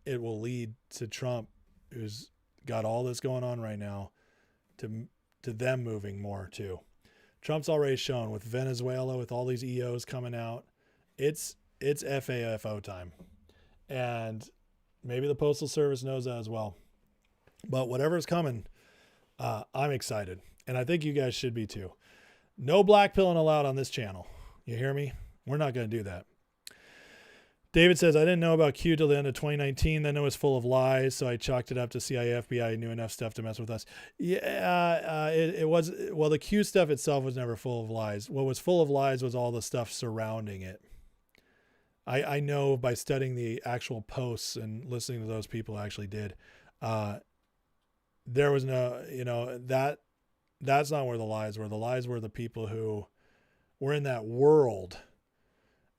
B: it will lead to Trump, who's got all this going on right now, to them moving more too. Trump's already shown with Venezuela, with all these EOs coming out, it's FAFO time. And maybe the Postal Service knows that as well. But whatever's coming, I'm excited. And I think you guys should be too. No black pilling allowed on this channel. You hear me? We're not going to do that. David says, I didn't know about Q till the end of 2019. Then it was full of lies, so I chalked it up to CIA, FBI knew enough stuff to mess with us. Yeah, it was. Well, the Q stuff itself was never full of lies. What was full of lies was all the stuff surrounding it. I know by studying the actual posts and listening to those people who actually did. There was no, that's not where the lies were. The lies were the people who were in that world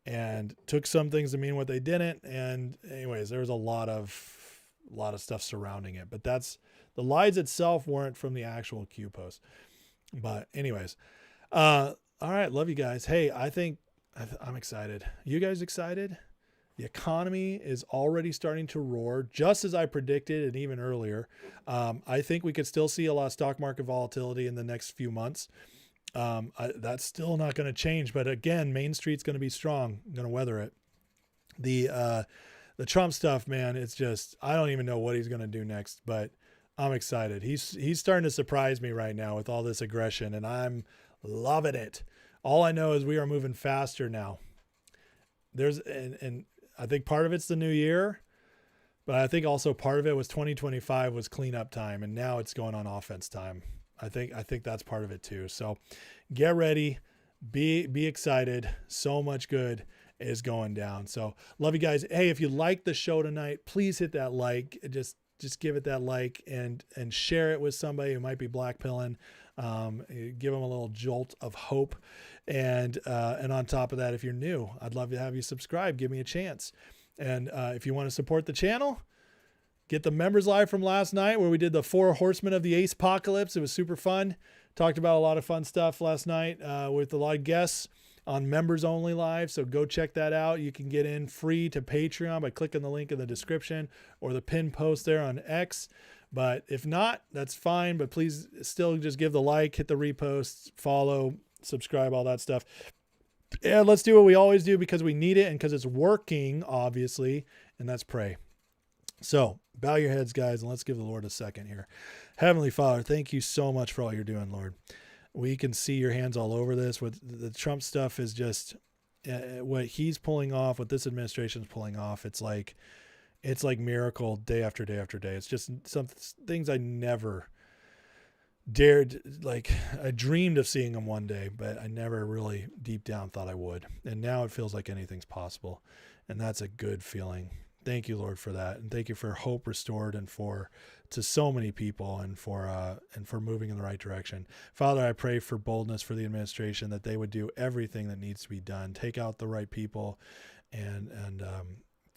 B: and took some things to mean what they didn't. And anyways, there was a lot of stuff surrounding it, but the lies itself weren't from the actual Q post. But anyways, all right. Love you guys. Hey, I'm excited. You guys excited? The economy is already starting to roar, just as I predicted and even earlier. I think we could still see a lot of stock market volatility in the next few months. That's still not going to change. But again, Main Street's going to be strong, going to weather it. The Trump stuff, man, it's just, I don't even know what he's going to do next, but I'm excited. He's starting to surprise me right now with all this aggression, and I'm Loving it. All I know is we are moving faster now. And I think part of it's the new year, but I think also part of it was 2025 was cleanup time, and now it's going on offense time. I think that's part of it too. So get ready, be excited. So much good is going down. So love you guys. Hey, if you like the show tonight, please hit that like. Just give it that like and share it with somebody who might be blackpilling. Give them a little jolt of hope. And on top of that, if you're new, I'd love to have you subscribe. Give me a chance. And if you want to support the channel, get the members live from last night where we did the 4 horsemen of the Ace Apocalypse. It was super fun. Talked about a lot of fun stuff last night with a lot of guests on members only live. So go check that out. You can get in free to Patreon by clicking the link in the description or the pinned post there on X. But if not, that's fine. But please still just give the like, hit the repost, follow, subscribe, all that stuff. And let's do what we always do because we need it and because it's working, obviously, and that's pray. So bow your heads, guys, and let's give the Lord a second here. Heavenly Father, thank you so much for all you're doing, Lord. We can see your hands all over this. With the Trump stuff is just what he's pulling off, what this administration is pulling off. It's like miracle day after day after day. It's just some things I never dared, like I dreamed of seeing them one day, but I never really deep down thought I would. And now it feels like anything's possible. And that's a good feeling. Thank you, Lord, for that. And thank you for hope restored and to so many people and for moving in the right direction. Father, I pray for boldness for the administration, that they would do everything that needs to be done, take out the right people and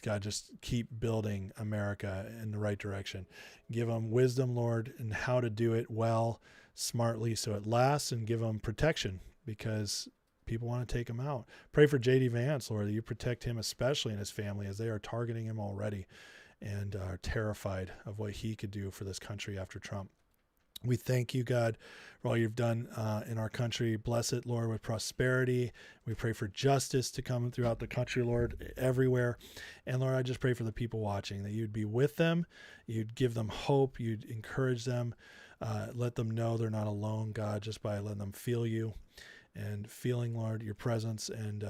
B: God, just keep building America in the right direction. Give them wisdom, Lord, in how to do it well, smartly, so it lasts, and give them protection because people want to take him out. Pray for J.D. Vance, Lord, that you protect him, especially in his family, as they are targeting him already and are terrified of what he could do for this country after Trump. We thank you, God, for all you've done in our country. Bless it, Lord, with prosperity. We pray for justice to come throughout the country, Lord, everywhere. And Lord, I just pray for the people watching, that you'd be with them, you'd give them hope, you'd encourage them, let them know they're not alone, God, just by letting them feel you and feeling, Lord, your presence and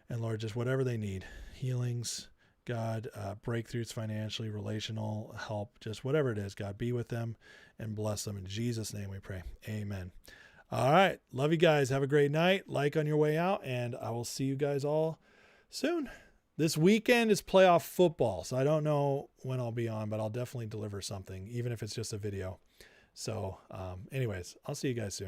B: Lord, just whatever they need, healings, God, breakthroughs financially, relational help, just whatever it is, God, be with them and bless them. In Jesus' name we pray. Amen. All right. Love you guys. Have a great night. Like on your way out, and I will see you guys all soon. This weekend is playoff football, so I don't know when I'll be on, but I'll definitely deliver something, even if it's just a video. So anyways, I'll see you guys soon.